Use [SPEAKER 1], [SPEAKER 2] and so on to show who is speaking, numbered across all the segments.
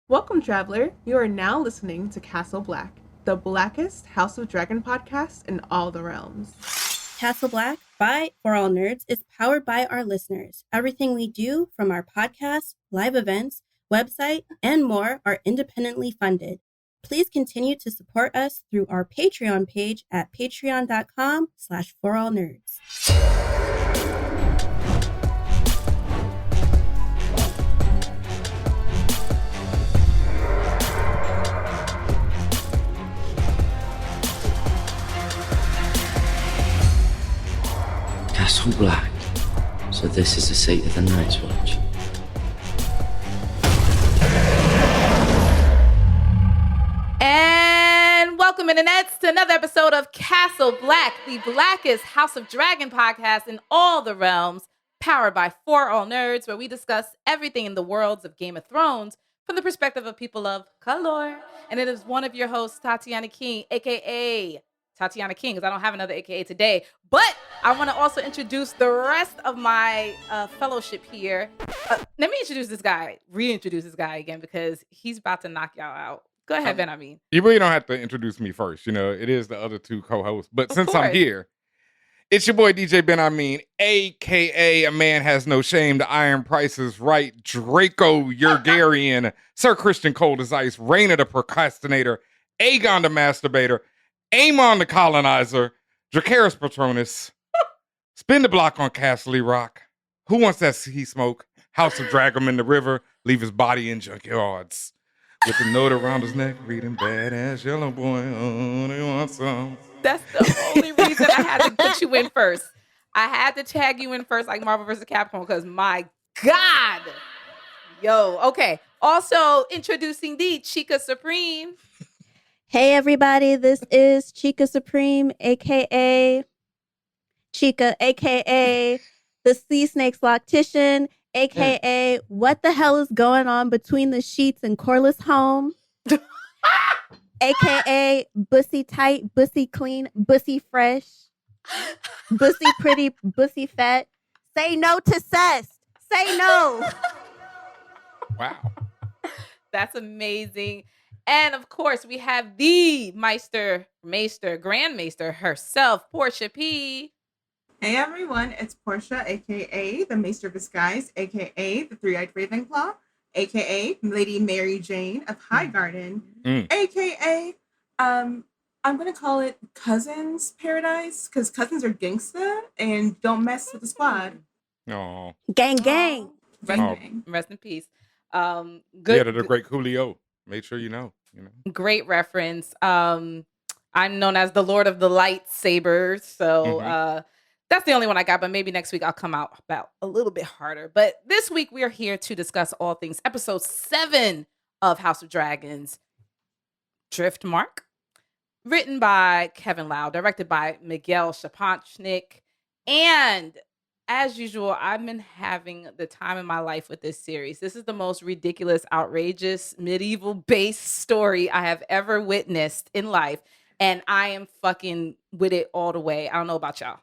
[SPEAKER 1] Welcome, traveler. You are now listening to Castle Black, the Blackest House of Dragon podcast in all the realms.
[SPEAKER 2] Castle Black by For All Nerds is powered by our listeners. Everything we do, from our podcasts, live events, website, and more, are independently funded. Please continue to support us through our Patreon page at patreon.com/forallnerds.
[SPEAKER 3] Castle Black. So this is the seat of the Night's Watch.
[SPEAKER 4] And welcome, internets, to another episode of Castle Black, the Blackest House of Dragon podcast in all the realms, powered by For All Nerds, where we discuss everything in the worlds of Game of Thrones from the perspective of people of color. And it is one of your hosts, Tatiana King, aka Tatiana King, because I don't have another AKA today. But I want to also introduce the rest of my fellowship here. Let me reintroduce this guy again, because he's about to knock y'all out. Go ahead, Ben.
[SPEAKER 5] You really don't have to introduce me first. You know, it is the other two co-hosts. But since I'm here, it's your boy DJ Ben a.k.a. A Man Has No Shame, the Iron Price is Right, Draco Urgarian, Sir Christian Cold as Ice, Raina the Procrastinator, Aegon the Masturbator, Aemon the Colonizer, Dracarys Patronus, Spin the Block on Castle Rock, Who Wants That Sea Smoke, House of Drag 'Em in the River, Leave His Body in Junkyards. With the note around his neck, reading Badass Yellow Boy, only want some.
[SPEAKER 4] That's the only reason I had to put you in first. I had to tag you in first, like Marvel vs. Capcom, because my God. Yo, okay. Also introducing the Chica Supreme.
[SPEAKER 2] Hey everybody, this is Chica Supreme, aka Chica, aka the Sea Snakes Loctician, aka what the hell is going on between the sheets in Corliss home, aka Bussy Tight, Bussy Clean, Bussy Fresh, Bussy Pretty, Bussy Fat. Say no to cest. Say no.
[SPEAKER 5] Wow.
[SPEAKER 4] That's amazing. And of course, we have the Grandmaster herself, Portia P.
[SPEAKER 1] Hey everyone, it's Portia, aka the Maester of Disguise, aka the Three-Eyed Ravenclaw, aka Lady Mary Jane of Highgarden, aka I'm gonna call it Cousins Paradise, because cousins are gangsta and don't mess with the squad.
[SPEAKER 5] Oh,
[SPEAKER 2] Gang, gang.
[SPEAKER 4] Rest in peace.
[SPEAKER 5] Good. Yeah, the great Coolio. Make sure you know.
[SPEAKER 4] Great reference. I'm known as the Lord of the Lightsabers, so that's the only one I got, but maybe next week I'll come out about a little bit harder. But this week we are here to discuss all things episode 7 of House of Dragons, Driftmark, written by Kevin Lau, directed by Miguel Sapochnik, and as usual, I've been having the time of my life with this series. This is the most ridiculous, outrageous, medieval-based story I have ever witnessed in life, and I am fucking with it all the way. I don't know about y'all.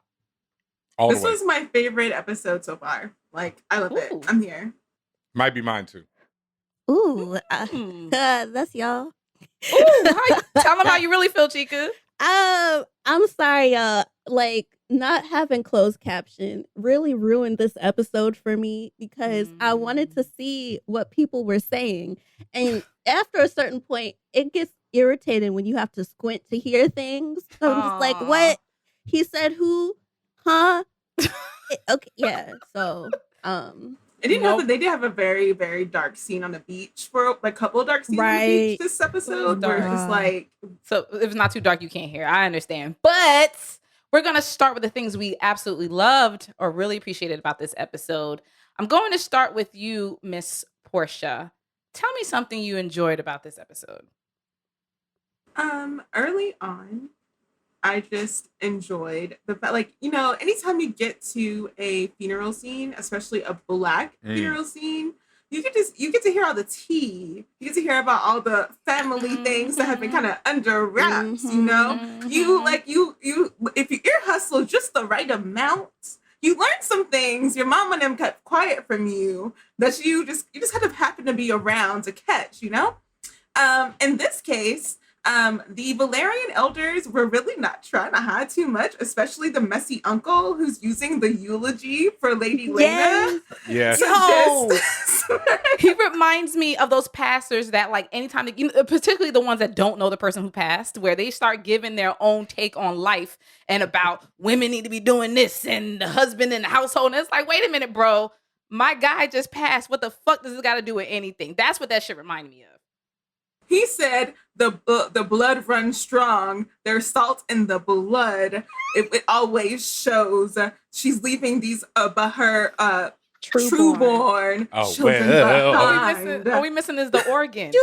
[SPEAKER 1] This was my favorite episode so far. Like, I love it. I'm here.
[SPEAKER 5] Might be mine too.
[SPEAKER 2] Ooh, that's y'all.
[SPEAKER 4] Ooh, tell them how you really feel, Chica.
[SPEAKER 2] I'm sorry, y'all. Like, not having closed caption really ruined this episode for me, because I wanted to see what people were saying. And after a certain point, it gets irritating when you have to squint to hear things. So I'm just like, what? He said who? Huh? Okay, yeah. So,
[SPEAKER 1] And you know that they did have a very, very dark scene on the beach for like a couple of dark scenes on the beach this episode. Where it's just like,
[SPEAKER 4] so if it's not too dark, you can't hear. I understand, but we're gonna start with the things we absolutely loved or really appreciated about this episode. I'm going to start with you, Miss Portia. Tell me something you enjoyed about this episode.
[SPEAKER 1] Early on, I just enjoyed the fact, like, you know, anytime you get to a funeral scene, especially a Black funeral scene, you get to hear all the tea. You get to hear about all the family things that have been kind of under wraps. You know, you if you ear hustle just the right amount, you learned some things your mom and them kept quiet from you that you just kind of happen to be around to catch, you know? In this case, the Valerian elders were really not trying to hide too much, especially the messy uncle who's using the eulogy for Lady Lena.
[SPEAKER 5] Yes.
[SPEAKER 4] He reminds me of those pastors that, like, anytime, particularly the ones that don't know the person who passed, where they start giving their own take on life and about women need to be doing this and the husband in the household. And it's like, wait a minute, bro. My guy just passed. What the fuck does this got to do with anything? That's what that shit reminded me of.
[SPEAKER 1] He said the blood runs strong. There's salt in the blood. It always shows. She's leaving these but her trueborn children behind.
[SPEAKER 4] All we missing is the organ.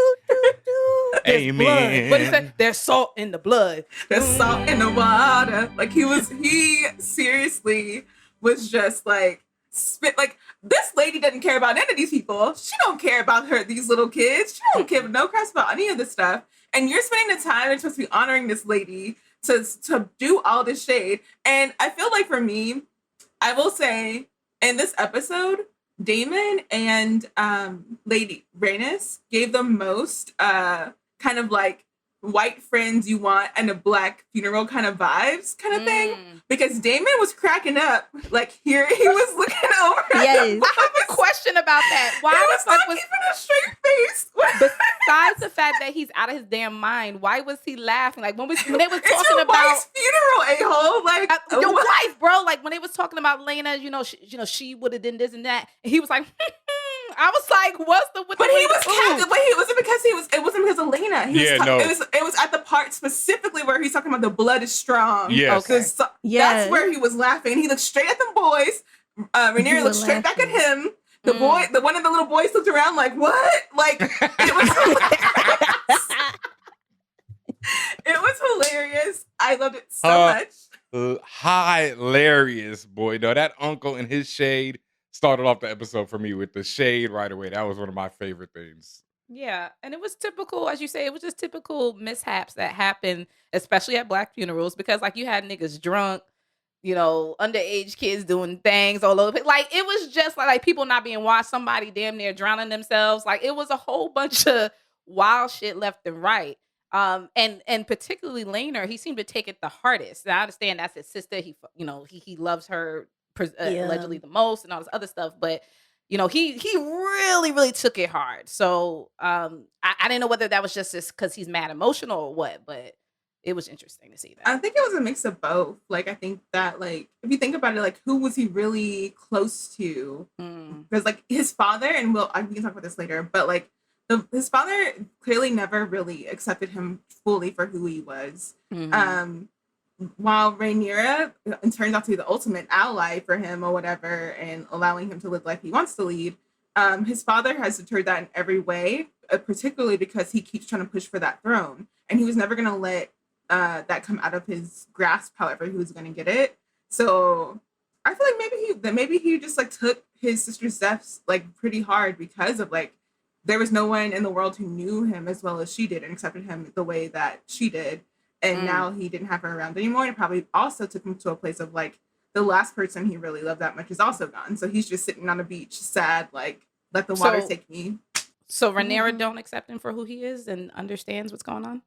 [SPEAKER 5] Amen.
[SPEAKER 4] But he said there's salt in the blood.
[SPEAKER 1] There's salt in the water. Like he seriously was just like spit. Like, this lady doesn't care about any of these people. She don't care about these little kids. She don't give no crap about any of this stuff. And you're spending the time and you're supposed to be honoring this lady to do all this shade. And I feel like for me, I will say in this episode, Damon and Lady Rhaenys gave the most kind of like white friends you want and a black funeral kind of vibes kind of thing, because Damon was cracking up, like here he was looking over
[SPEAKER 2] yes.
[SPEAKER 4] I have a question about that. Why
[SPEAKER 1] was not keeping a straight face?
[SPEAKER 4] Besides the fact that he's out of his damn mind, why was he laughing? Like when they was talking
[SPEAKER 1] it's your
[SPEAKER 4] about
[SPEAKER 1] wife's funeral, a-hole, like
[SPEAKER 4] your wife, bro, like when they was talking about Lena, she would have done this and that, and he was like I was like, what's the
[SPEAKER 1] but he was captain, but it wasn't because of Lena. It was at the part specifically where he's talking about the blood is strong.
[SPEAKER 5] Yes.
[SPEAKER 1] Okay. So that's where he was laughing. He looked straight at them boys. Rhaenyra looked straight back at him. The one of the little boys looked around like, what? Like, it was it was hilarious. I loved it so much.
[SPEAKER 5] Hilarious, boy. No, that uncle and his shade started off the episode for me with the shade right away. That was one of my favorite things.
[SPEAKER 4] Yeah, and it was typical, as you say, it was just typical mishaps that happen, especially at black funerals, because like you had niggas drunk, underage kids doing things all over. Like it was just like people not being watched, somebody damn near drowning themselves. Like it was a whole bunch of wild shit left and right. And particularly Laner, he seemed to take it the hardest. Now, I understand that's his sister. He loves her allegedly the most and all this other stuff, but he really, really took it hard. So I didn't know whether that was just because he's mad emotional or what, but it was interesting to see that.
[SPEAKER 1] I think it was a mix of both. Like, I think that, like, if you think about it, like, who was he really close to? Because, like, his father, and we can talk about this later, but, like, his father clearly never really accepted him fully for who he was. While Rhaenyra turns out to be the ultimate ally for him or whatever, and allowing him to live life he wants to lead, his father has deterred that in every way, particularly because he keeps trying to push for that throne. And he was never going to let that come out of his grasp, however he was going to get it. So I feel like maybe he just like took his sister's deaths like pretty hard because of like there was no one in the world who knew him as well as she did and accepted him the way that she did. And now he didn't have her around anymore. And it probably also took him to a place of like the last person he really loved that much is also gone. So he's just sitting on a beach, sad, like, let the water take me.
[SPEAKER 4] So Rhaenyra don't accept him for who he is and understands what's going on?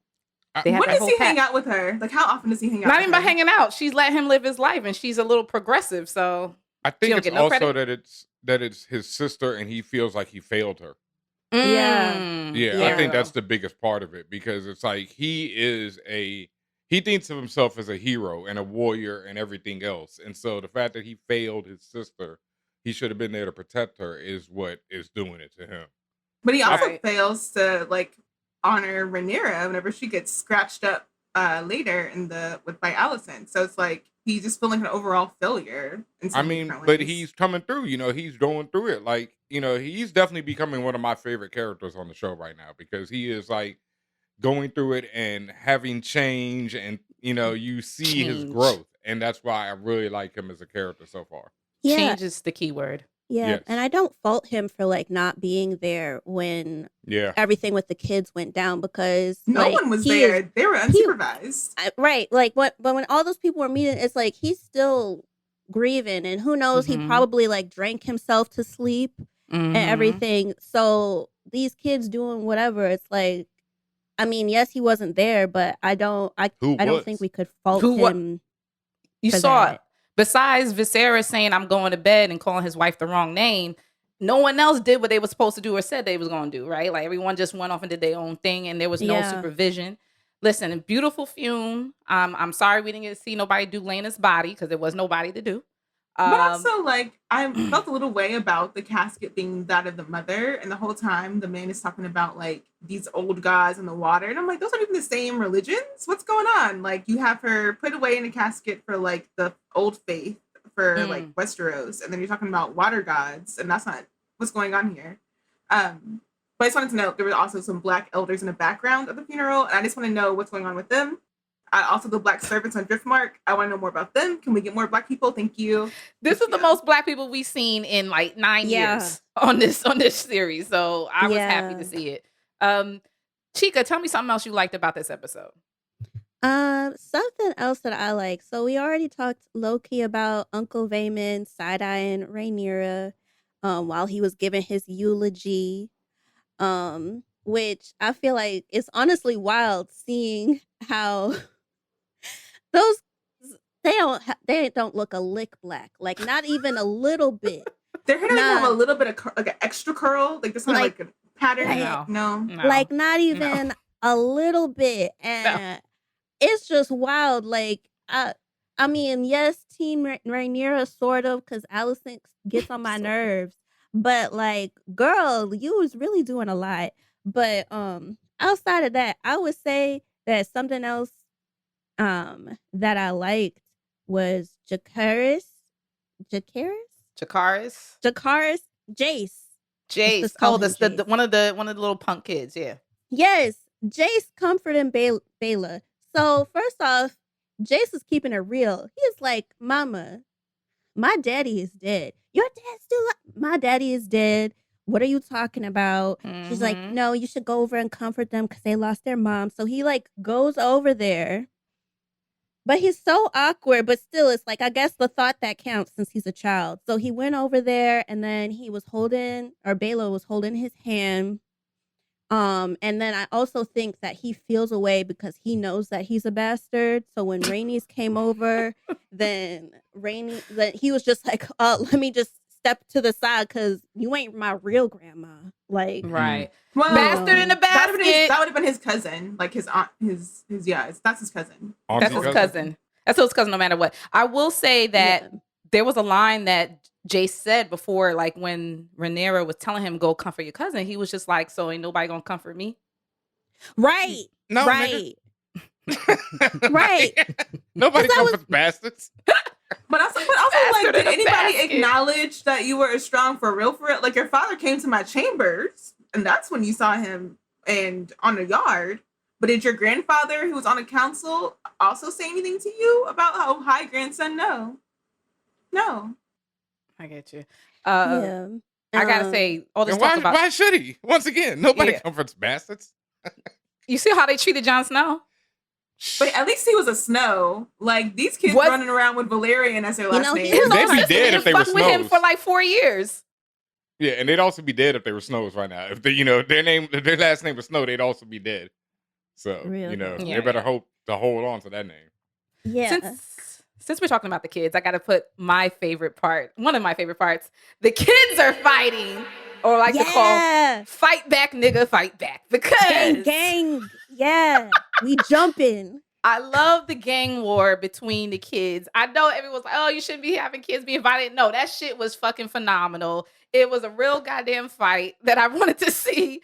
[SPEAKER 1] When does he hang out with her? Like, how often does he hang out
[SPEAKER 4] Not
[SPEAKER 1] with
[SPEAKER 4] even
[SPEAKER 1] her?
[SPEAKER 4] by hanging out. She's let him live his life, and she's a little progressive, so
[SPEAKER 5] I think it's also that it's his sister, and he feels like he failed her.
[SPEAKER 2] Yeah.
[SPEAKER 5] I think that's the biggest part of it, because it's like he thinks of himself as a hero and a warrior and everything else. And so the fact that he failed his sister, he should have been there to protect her, is what is doing it to him.
[SPEAKER 1] But he also fails to like honor Rhaenyra whenever she gets scratched up later by Alicent. So it's like he's just feeling an overall failure.
[SPEAKER 5] But he's coming through. He's going through it. Like, he's definitely becoming one of my favorite characters on the show right now, because he is like going through it and having change, and you see his growth, and that's why I really like him as a character so far.
[SPEAKER 4] Change is the key word.
[SPEAKER 2] Yes. And I don't fault him for like not being there when everything with the kids went down, because
[SPEAKER 1] no one was there. They were unsupervised.
[SPEAKER 2] Right. Like but when all those people were meeting, it's like he's still grieving, and who knows, he
[SPEAKER 4] Mhm.
[SPEAKER 2] probably like drank himself to sleep and
[SPEAKER 4] Mhm.
[SPEAKER 2] everything. So these kids doing whatever, it's like, I mean, yes, he wasn't there, but I don't think we could fault
[SPEAKER 4] Who what?
[SPEAKER 2] him
[SPEAKER 4] You
[SPEAKER 2] for
[SPEAKER 4] saw
[SPEAKER 2] that.
[SPEAKER 4] it. Besides Viserys saying I'm going to bed and calling his wife the wrong name, no one else did what they were supposed to do or said they was going to do, right? Like everyone just went off and did their own thing, and there was no
[SPEAKER 2] Yeah.
[SPEAKER 4] supervision. Listen, a beautiful fume. I'm sorry we didn't get to see nobody do Lena's body because there was nobody to do.
[SPEAKER 1] But also, like, I felt a little way about the casket being that of the mother, and the whole time the man is talking about like these old gods in the water, and I'm like, those aren't even the same religions. What's going on? Like, you have her put away in a casket for like the old faith for like Westeros, and then you're talking about water gods, and that's not what's going on here. But I just wanted to note there were also some black elders in the background of the funeral, and I just want to know what's going on with them. Also, the black servants on Driftmark. I want to know more about them. Can we get more black people? Thank you.
[SPEAKER 4] This is the most black people we've seen in like 9 years on this series. So I was happy to see it. Chica, tell me something else you liked about this episode.
[SPEAKER 2] Something else that I like. So we already talked low-key about Uncle Vayman side-eyeing Rhaenyra while he was giving his eulogy. Which I feel like it's honestly wild seeing how those they don't look a lick black, like not even a little bit.
[SPEAKER 1] Their hair have a little bit of like an extra curl, like this kind of like a pattern. No,
[SPEAKER 2] like not even a little bit, and it's just wild. Like I mean, yes, Team Rhaenyra sort of, because Alicent gets on my nerves, but like, girl, you was really doing a lot. But outside of that, I would say that something else that I liked was Jacaerys, Jace.
[SPEAKER 4] Oh, the one of the little punk kids, yeah.
[SPEAKER 2] Yes, Jace comforting Bayla. So first off, Jace is keeping it real. He's like, "Mama, my daddy is dead. Your dad's still alive. My daddy is dead. What are you talking about?" She's like, "No, you should go over and comfort them because they lost their mom." So he like goes over there, but he's so awkward. But still, it's like, I guess the thought that counts since he's a child. So he went over there, and then Bayla was holding his hand. And then I also think that he feels away because he knows that he's a bastard. So when Rhaenys came over, then he was just like, let me just step to the side because you ain't my real grandma. Like,
[SPEAKER 4] right. Well, bastard in the basket.
[SPEAKER 1] That would have been his cousin, like his aunt, that's his cousin.
[SPEAKER 4] That's his cousin. That's his cousin no matter what. I will say that there was a line that Jace said before, like when Rhaenyra was telling him, "Go comfort your cousin," he was just like, "So ain't nobody gonna comfort me?"
[SPEAKER 2] Right.
[SPEAKER 5] No,
[SPEAKER 2] right. Right.
[SPEAKER 5] Nobody comforts bastards.
[SPEAKER 1] But also like, did anybody acknowledge that you were strong for real? Like, your father came to my chambers, and that's when you saw him and on the yard. But did your grandfather, who was on the council, also say anything to you about how high grandson? No.
[SPEAKER 4] I get you. I gotta say, all this talk about
[SPEAKER 5] why should he? Once again, nobody comforts bastards.
[SPEAKER 4] You see how they treated Jon Snow?
[SPEAKER 1] But at least he was a Snow. Like, these kids running around with Valerian as their last name.
[SPEAKER 5] They'd be dead if they were
[SPEAKER 4] Snows. With him for like 4 years.
[SPEAKER 5] Yeah, and they'd also be dead if they were Snows right now. If their last name was Snow, they'd also be dead. So they better hope to hold on to that name.
[SPEAKER 2] Yeah.
[SPEAKER 4] Since we're talking about the kids, I got to put one of my favorite parts. The kids are fighting, or like to call, fight back, nigga, fight back. Because
[SPEAKER 2] gang. Yeah, we jumping.
[SPEAKER 4] I love the gang war between the kids. I know everyone's like, "Oh, you shouldn't be having kids being violent." No, that shit was fucking phenomenal. It was a real goddamn fight that I wanted to see.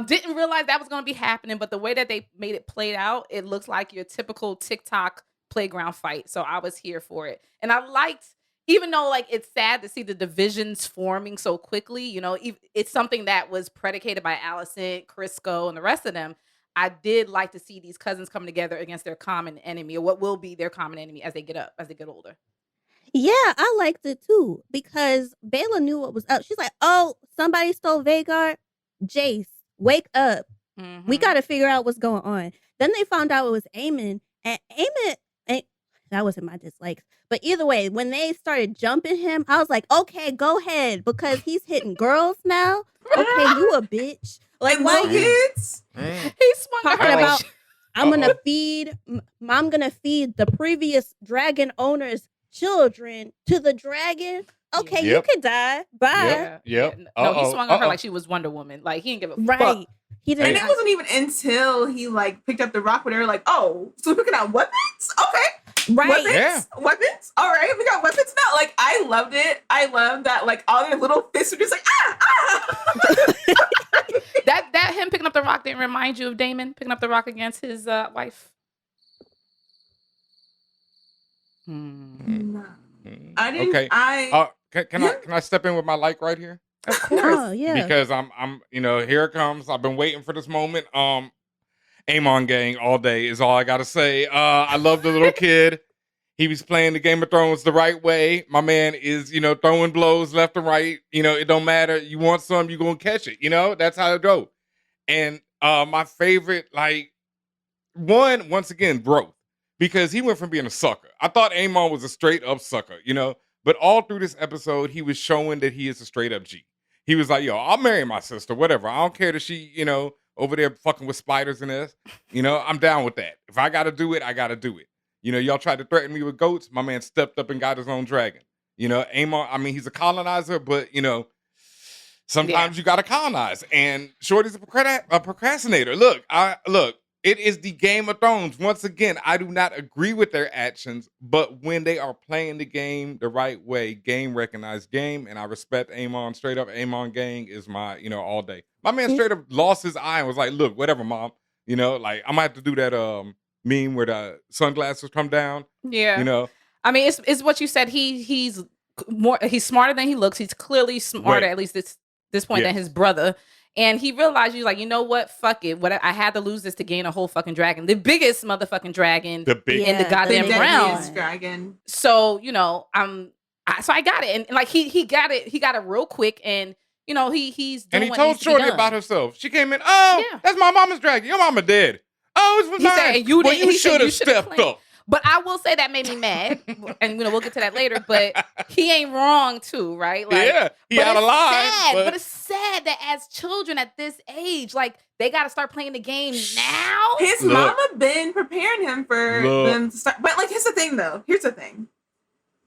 [SPEAKER 4] Didn't realize that was going to be happening, but the way that they made it played out, it looks like your typical TikTok playground fight. So I was here for it. And I liked, even though like it's sad to see the divisions forming so quickly, it's something that was predicated by Alicent, Crisco, and the rest of them. I did like to see these cousins come together against their common enemy, or what will be their common enemy as they get older.
[SPEAKER 2] Yeah, I liked it too, because Bayla knew what was up. She's like, "Oh, somebody stole Vhagar. Jace, wake up. We got to figure out what's going on." Then they found out it was Aemon, and that wasn't my dislikes. But either way, when they started jumping him, I was like, okay, go ahead, because he's hitting girls now. Okay, you a bitch. Like,
[SPEAKER 1] and
[SPEAKER 2] why
[SPEAKER 1] little
[SPEAKER 2] you
[SPEAKER 1] kids?
[SPEAKER 4] He swung
[SPEAKER 2] talking
[SPEAKER 4] her
[SPEAKER 2] about? I'm gonna feed the previous dragon owner's children to the dragon. Okay, you can die. Bye.
[SPEAKER 5] Yep.
[SPEAKER 4] No, he swung on her like she was Wonder Woman. Like he didn't give a fuck.
[SPEAKER 2] Right. He didn't.
[SPEAKER 1] And it wasn't even until he like picked up the rock where they were like, oh, so we're picking out weapons? Okay.
[SPEAKER 2] Right.
[SPEAKER 1] Weapons?
[SPEAKER 5] Yeah.
[SPEAKER 1] Weapons? All right, we got weapons now. Like, I loved it. I love that, like, all their little fists were just like,
[SPEAKER 4] That him picking up the rock didn't remind you of Damon picking up the rock against his wife?
[SPEAKER 1] No. I didn't.
[SPEAKER 5] Okay. Can I step in with my like right here?
[SPEAKER 4] Of course.
[SPEAKER 2] Oh, yeah.
[SPEAKER 5] Because I'm here it comes. I've been waiting for this moment. Amon gang all day is all I gotta say. I love the little kid. He was playing the Game of Thrones the right way. My man is, throwing blows left and right. It don't matter. You want some, you gonna catch it. That's how it go. And my favorite, once again, growth. Because he went from being a sucker. I thought Amon was a straight up sucker, But all through this episode, he was showing that he is a straight up G. He was like, yo, I'll marry my sister, whatever. I don't care that she, over there fucking with spiders and this. I'm down with that. If I gotta do it, I gotta do it. Y'all tried to threaten me with goats. My man stepped up and got his own dragon. Amon, he's a colonizer, but, sometimes you gotta colonize. And Shorty's a procrastinator. Look, it is the Game of Thrones. Once again, I do not agree with their actions, but when they are playing the game the right way, game recognized game, and I respect Amon. Straight up, Amon gang is my, all day. My man straight up lost his eye and was like, look, whatever, mom. I'm gonna have to do that meme where the sunglasses come down.
[SPEAKER 4] Yeah. It's what you said. He's smarter than he looks. He's clearly smarter, at least this point, than his brother. And he realized, he's like, you know what? Fuck it. I had to lose this to gain a whole fucking dragon. The biggest motherfucking dragon in the goddamn realm.
[SPEAKER 1] Dragon.
[SPEAKER 4] So, so I got it. And he got it. He got it real quick. And, he's doing
[SPEAKER 5] and he told Shorty about herself. She came in, that's my mama's dragon. Your mama dead. Oh, it's from mine. You should have stepped up.
[SPEAKER 4] But I will say that made me mad, and we'll get to that later. But he ain't wrong too, right?
[SPEAKER 5] He out of line.
[SPEAKER 4] But it's sad that as children at this age, they got to start playing the game now.
[SPEAKER 1] His mama been preparing him for them to start. But here's the thing, though. Here's the thing.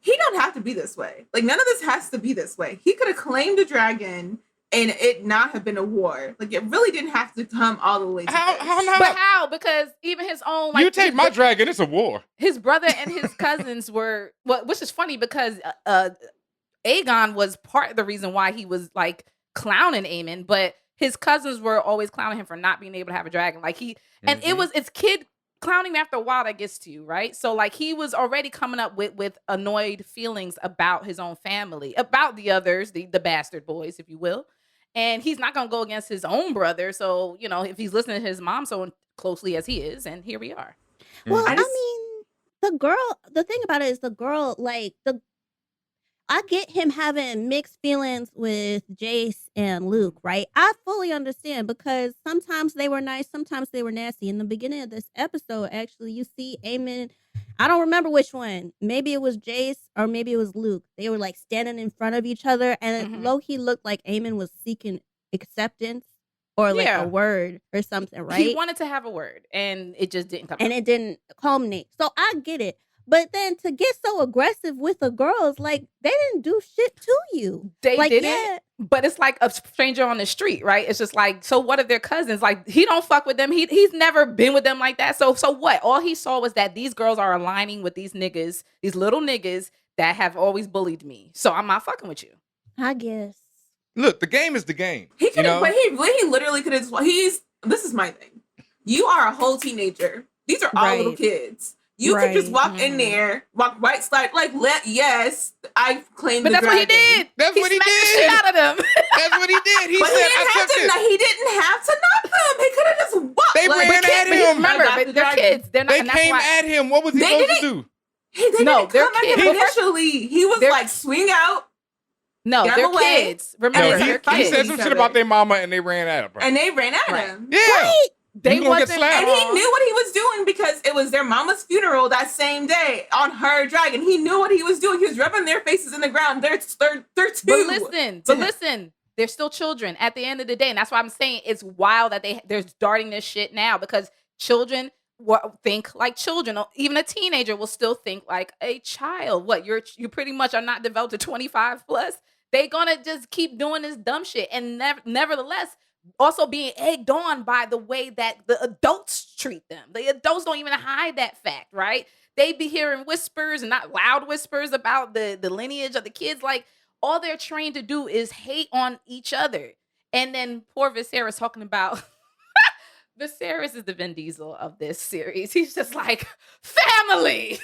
[SPEAKER 1] He don't have to be this way. None of this has to be this way. He could have claimed a dragon and it not have been a war. It really didn't have to come all the way to
[SPEAKER 5] how not?
[SPEAKER 4] But how? Because even his own...
[SPEAKER 5] you take my dragon, it's a war.
[SPEAKER 4] His brother and his cousins were... which is funny because Aegon was part of the reason why he was, clowning Aemon, but his cousins were always clowning him for not being able to have a dragon. And it's kid clowning after a while that gets to you, right? So, he was already coming up with annoyed feelings about his own family, about the others, the bastard boys, if you will. And he's not going to go against his own brother. So, if he's listening to his mom so closely as he is, and here we are.
[SPEAKER 2] Well, the thing about it is the girl, I get him having mixed feelings with Jace and Luke, right? I fully understand because sometimes they were nice, sometimes they were nasty. In the beginning of this episode, actually, you see Aemon, I don't remember which one. Maybe it was Jace or maybe it was Luke. They were standing in front of each other and low-key looked like Aemon was seeking acceptance or a word or something, right?
[SPEAKER 4] He wanted to have a word and it just didn't come
[SPEAKER 2] and
[SPEAKER 4] out.
[SPEAKER 2] It didn't culminate. So I get it. But then to get so aggressive with the girls, they didn't do shit to you.
[SPEAKER 4] They didn't. But it's like a stranger on the street, right? It's just so what if they're cousins? He don't fuck with them. He's never been with them like that. So what? All he saw was that these girls are aligning with these niggas, these little niggas that have always bullied me. So I'm not fucking with you.
[SPEAKER 2] I guess.
[SPEAKER 5] Look, the game is the game.
[SPEAKER 1] He could have, but he literally could have. This is my thing. You are a whole teenager. These are all little kids. You could just walk in there, walk right slide, yes, I claimed the dragon.
[SPEAKER 4] But that's what he did.
[SPEAKER 5] That's what he did.
[SPEAKER 4] The shit out of them.
[SPEAKER 5] That's what he did. He
[SPEAKER 1] but
[SPEAKER 5] said,
[SPEAKER 1] he didn't have to knock them. He could have just walked.
[SPEAKER 5] They ran at him.
[SPEAKER 4] Remember, but they're kids. They're not,
[SPEAKER 5] they came at him. What was he supposed to do?
[SPEAKER 1] They didn't come at him initially. He was swing out.
[SPEAKER 4] No, they're kids. Remember,
[SPEAKER 5] he said some shit about their mama and they ran at him.
[SPEAKER 1] And they ran at him.
[SPEAKER 5] Yeah.
[SPEAKER 2] Right.
[SPEAKER 5] You gonna get slapped.
[SPEAKER 1] And he knew what he was doing because it was their mama's funeral that same day on her dragon. He knew what he was doing. He was rubbing their faces in the ground. They're two.
[SPEAKER 4] But listen, they're still children at the end of the day. And that's why I'm saying it's wild that they're starting this shit now, because children think like children. Even a teenager will still think like a child. What, you pretty much are not developed to 25 plus. They gonna just keep doing this dumb shit. And nevertheless, also being egged on by the way that the adults treat them. The adults don't even hide that fact, right? They be hearing whispers, and not loud whispers, about the lineage of the kids. Like, all they're trained to do is hate on each other. And then poor Viserys talking about Viserys is the Vin Diesel of this series. He's just like, family.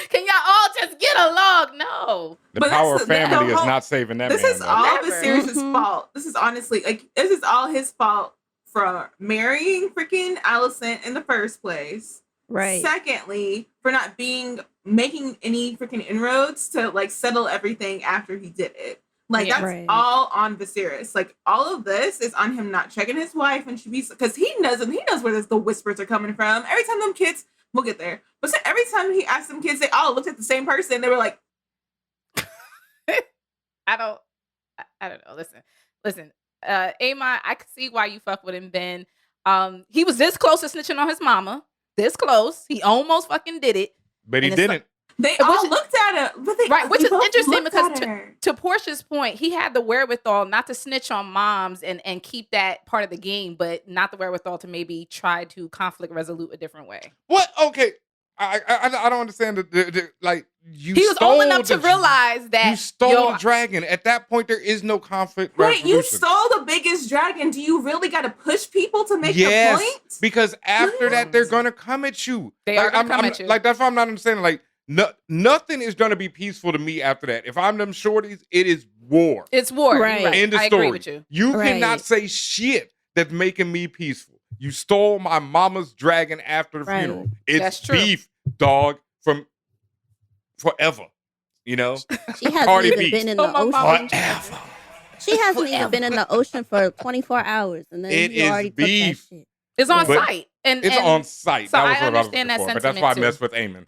[SPEAKER 4] Can y'all all just get along? No.
[SPEAKER 5] The power of family is not saving that
[SPEAKER 1] man. This is all Viserys' fault. This is honestly, like, this is all his fault for marrying freaking Alicent in the first place.
[SPEAKER 2] Right.
[SPEAKER 1] Secondly, for not making any freaking inroads to like settle everything after he did it. Like, that's all on Viserys. Like, all of this is on him not checking his wife, and because he knows where the whispers are coming from. Every time them kids, we'll get there. But so every time he asked them kids, they all looked at the same person. They were like,
[SPEAKER 4] I don't know. Listen, Amon, I can see why you fuck with him, Ben. He was this close to snitching on his mama. This close. He almost fucking did it.
[SPEAKER 5] But he didn't.
[SPEAKER 1] They all looked at him.
[SPEAKER 4] Which is interesting, because to Portia's point, he had the wherewithal not to snitch on moms and keep that part of the game, but not the wherewithal to maybe try to conflict resolute a different way.
[SPEAKER 5] What? Okay. I don't understand like, he
[SPEAKER 4] was old enough to realize that
[SPEAKER 5] you stole the dragon. At that point, there is no conflict resolution.
[SPEAKER 1] Wait, you stole the biggest dragon. Do you really got to push people to make the point?
[SPEAKER 5] Because after that, they're gonna come at you.
[SPEAKER 4] They are gonna come at you.
[SPEAKER 5] Like, that's why I'm not understanding. Like, nothing is gonna be peaceful to me after that. If I'm them shorties, it is war.
[SPEAKER 4] It's war.
[SPEAKER 2] Right.
[SPEAKER 5] End of
[SPEAKER 4] I
[SPEAKER 5] story.
[SPEAKER 4] agree with you.
[SPEAKER 5] You cannot say shit that's making me peaceful. You stole my mama's dragon after the funeral. It's beef, dog, from forever. You know?
[SPEAKER 2] She hasn't even been in the ocean.
[SPEAKER 5] Forever.
[SPEAKER 2] She hasn't even been in the ocean for 24 hours. And then you already
[SPEAKER 5] beef.
[SPEAKER 2] took that shit.
[SPEAKER 4] It's on site.
[SPEAKER 5] It's on site.
[SPEAKER 4] So
[SPEAKER 5] that was
[SPEAKER 4] I understand that sentiment.
[SPEAKER 5] That's why I messed with Aemon.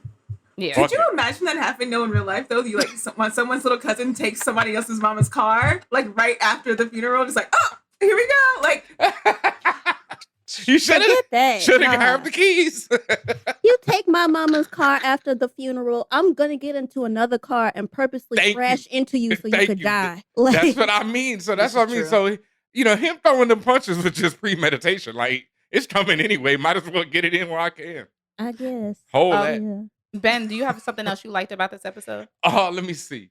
[SPEAKER 4] Yeah.
[SPEAKER 1] Could you imagine that happening though in real life though? You like someone's little cousin takes somebody else's mama's car, like right after the funeral, just like, oh, here we go. Like,
[SPEAKER 5] you should have grabbed the keys.
[SPEAKER 2] You take my mama's car after the funeral, I'm gonna get into another car and purposely crash into you so you could die. Like,
[SPEAKER 5] that's what I mean. So that's what I mean. True. So, you know, him throwing them punches was just premeditation. Like, it's coming anyway. Might as well get it in where I can.
[SPEAKER 2] I guess.
[SPEAKER 5] Hold that.
[SPEAKER 2] Yeah.
[SPEAKER 4] Ben, do you have something else you liked about this episode?
[SPEAKER 5] Oh, let me see.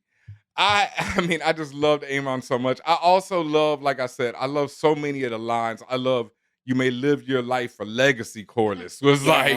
[SPEAKER 5] I mean, I just loved Aemon so much. I also love, like I said, I love so many of the lines. I love "You may live your life for legacy." Corliss was like,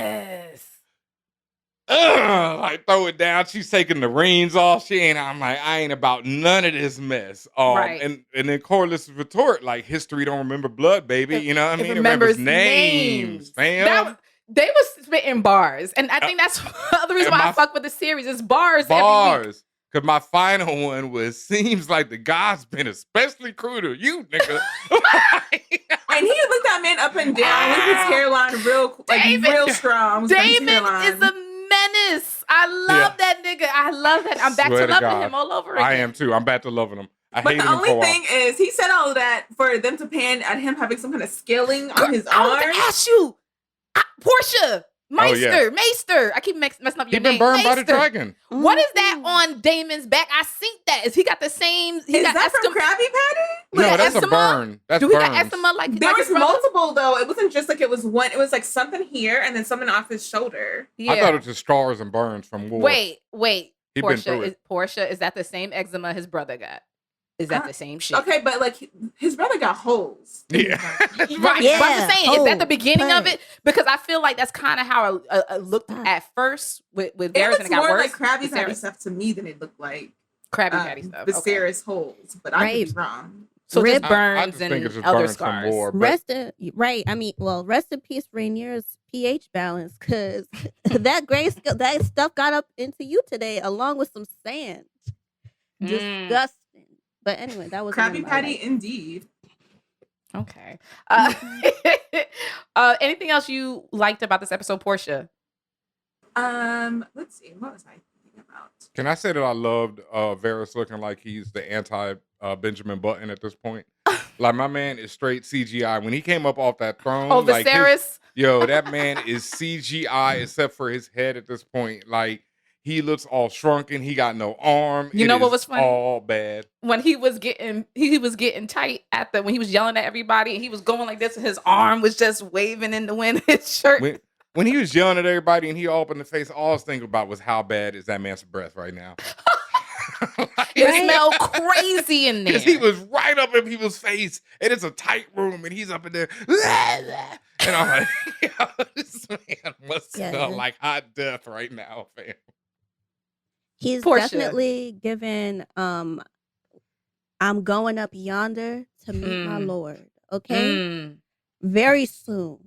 [SPEAKER 5] throw it down. She's taking the reins off. I'm like, I ain't about none of this mess.
[SPEAKER 4] Right.
[SPEAKER 5] And then Corliss retort like, history don't remember blood, baby. You know what I mean?
[SPEAKER 4] It remembers names.
[SPEAKER 5] Fam.
[SPEAKER 4] They was spitting bars. And I think that's the reason why I fuck with the series. It's bars every week.
[SPEAKER 5] Because my final one was, seems like the God's been especially cruel to you, nigga.
[SPEAKER 1] And he looked that man up and down with his hairline real strong.
[SPEAKER 4] Damon is a menace. I love that nigga. I love that. I'm back to loving him all over again.
[SPEAKER 5] I am too. I'm back to loving him.
[SPEAKER 1] But the only thing is, he said all of that for them to pan at him having some kind of scaling on his arm.
[SPEAKER 4] I was to ask you, Portia. Maester. I keep messing up your name.
[SPEAKER 5] He been burned by the dragon.
[SPEAKER 4] What is that on Damon's back? I seen that. Is he got the same? Is
[SPEAKER 1] that from Krabby Patty?
[SPEAKER 5] No, that's a burn.
[SPEAKER 4] Do he got eczema like
[SPEAKER 1] there was multiple though? It wasn't just like it was one. It was like something here and then something off his shoulder.
[SPEAKER 5] Yeah. I thought it was just scars and burns from war.
[SPEAKER 4] Wait. Portia, is that the same eczema his brother got? Is that the same shit?
[SPEAKER 1] Okay, but like his brother got holes.
[SPEAKER 5] Yeah.
[SPEAKER 4] Right. Yeah. But I'm just saying, is that the beginning of it? Because I feel like that's kind of how I looked at first with Varys, and it got
[SPEAKER 1] more
[SPEAKER 4] worse.
[SPEAKER 1] Like Krabby Patty stuff to me than it looked like
[SPEAKER 4] Krabby Patty stuff.
[SPEAKER 1] Viserys holes, but I could be wrong.
[SPEAKER 4] So just burns and other scars.
[SPEAKER 2] Rest in peace, Rhaenyra's pH balance, because that stuff got up into you today, along with some sand. Disgusting. But anyway, that was
[SPEAKER 1] Krabby Patty indeed.
[SPEAKER 4] Okay. Anything else you liked about this episode, Portia?
[SPEAKER 1] Let's see. What was I thinking about?
[SPEAKER 5] Can I say that I loved Varys looking like he's the anti Benjamin Button at this point? Like, my man is straight CGI. When he came up off that throne,
[SPEAKER 4] Oh,
[SPEAKER 5] like
[SPEAKER 4] Viserys?
[SPEAKER 5] that man is CGI except for his head at this point. Like, he looks all shrunken. He got no arm.
[SPEAKER 4] You know what was funny?
[SPEAKER 5] All bad.
[SPEAKER 4] When he was getting tight when he was yelling at everybody and he was going like this and his arm was just waving in the wind, his shirt.
[SPEAKER 5] When he was yelling at everybody and he opened the face, all I was thinking about was how bad is that man's breath right now.
[SPEAKER 4] It smelled crazy in there.
[SPEAKER 5] Because he was right up in people's face, and it's a tight room, and he's up in there. And I'm like, yo, this man must smell like hot death right now, fam.
[SPEAKER 2] He's definitely given, I'm going up yonder to meet my Lord. Okay? Very soon.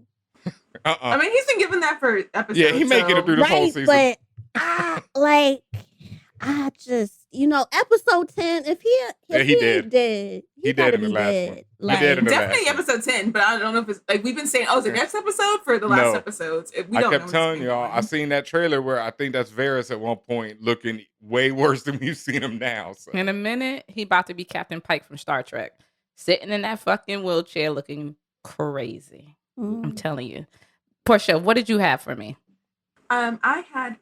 [SPEAKER 1] I mean, he's been given that for episodes.
[SPEAKER 5] Yeah, he making it through this whole season.
[SPEAKER 2] But I just, episode 10, if he
[SPEAKER 5] did.
[SPEAKER 2] Dead,
[SPEAKER 5] he dead in the last one.
[SPEAKER 2] Like,
[SPEAKER 1] definitely episode 10, but I don't know if it's like we've been saying, is it next episode for the last episodes?
[SPEAKER 5] I kept telling y'all, I seen that trailer where I think that's Varys at one point looking way worse than we've seen him now. So.
[SPEAKER 4] In a minute, he about to be Captain Pike from Star Trek, sitting in that fucking wheelchair looking crazy. I'm telling you. Portia, what did you have for me?
[SPEAKER 1] I had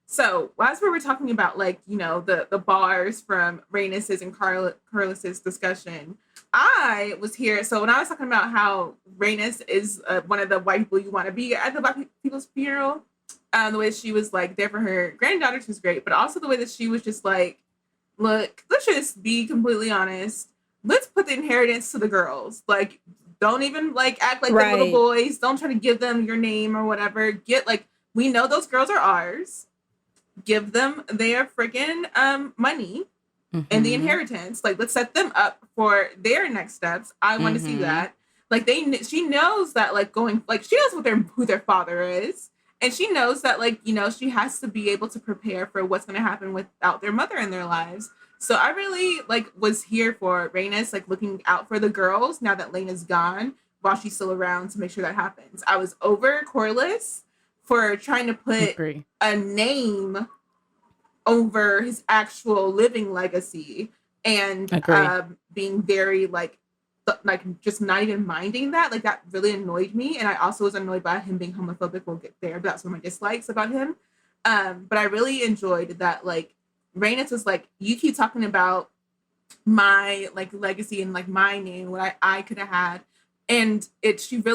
[SPEAKER 1] so as we were talking about the bars from Rhaenys's and Corlys's discussion, I was here. So when I was talking about how Rhaenys is one of the white people you want to be at the Black people's funeral, the way she was like there for her granddaughter was great, but also the way that she was just like, look, let's just be completely honest. Let's put the inheritance to the girls. Like, don't even act like the little boys. Don't try to give them your name or whatever. We know those girls are ours. Give them their freaking money and the inheritance. Let's set them up for their next steps. I want to see that. She knows that she knows who their father is, and she knows that she has to be able to prepare for what's going to happen without their mother in their lives. So I really was here for Rhaenys looking out for the girls now that Laena's gone while she's still around to make sure that happens. I was over Corlys for trying to put a name over his actual living legacy and being very just not even minding that. That really annoyed me. And I also was annoyed by him being homophobic. We'll get there, but that's one of my dislikes about him. But I really enjoyed that Rhaenys was you keep talking about my legacy and my name, what I could have had. And she was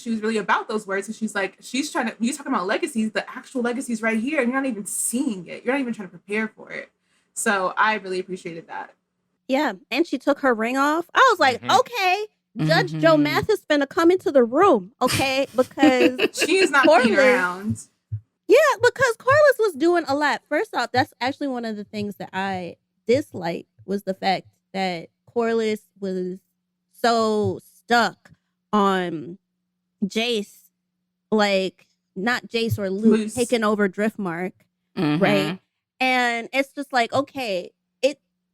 [SPEAKER 1] really about those words. And she's you talking about legacies, the actual legacies right here, and you're not even seeing it. You're not even trying to prepare for it. So I really appreciated that.
[SPEAKER 2] Yeah. And she took her ring off. I was like, okay, Judge Joe Mathis finna come into the room, okay? Because
[SPEAKER 1] she's not being around.
[SPEAKER 2] Yeah, because Corlys was doing a lot. First off, that's actually one of the things that I disliked was the fact that Corlys was so stuck on Jace, not Jace or Luke taking over Driftmark, right? And it's just okay,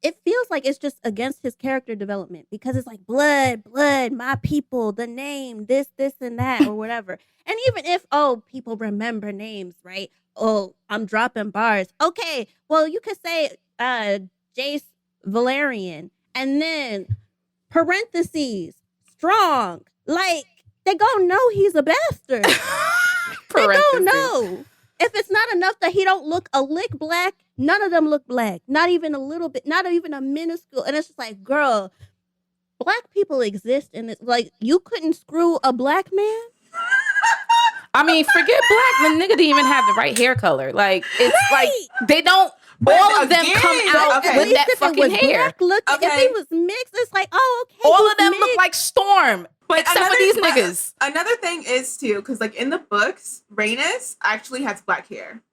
[SPEAKER 2] it feels like it's just against his character development because it's blood, my people, the name, this, and that, or whatever. And even if, people remember names, right? I'm dropping bars. Okay, well, you could say Jace Valerian, and then parentheses, strong. They gonna know he's a bastard. They gonna know. If it's not enough that he don't look a lick black, none of them look black. Not even a little bit, not even a minuscule. And it's just girl, black people exist in it. You couldn't screw a black man?
[SPEAKER 4] I mean, forget black. The nigga didn't even have the right hair color. They don't. But all of them come out with that fucking hair.
[SPEAKER 2] If he was mixed, it's okay.
[SPEAKER 4] All of them look like Storm. But except for these niggas.
[SPEAKER 1] Another thing is too, because in the books, Rhaenys actually has black hair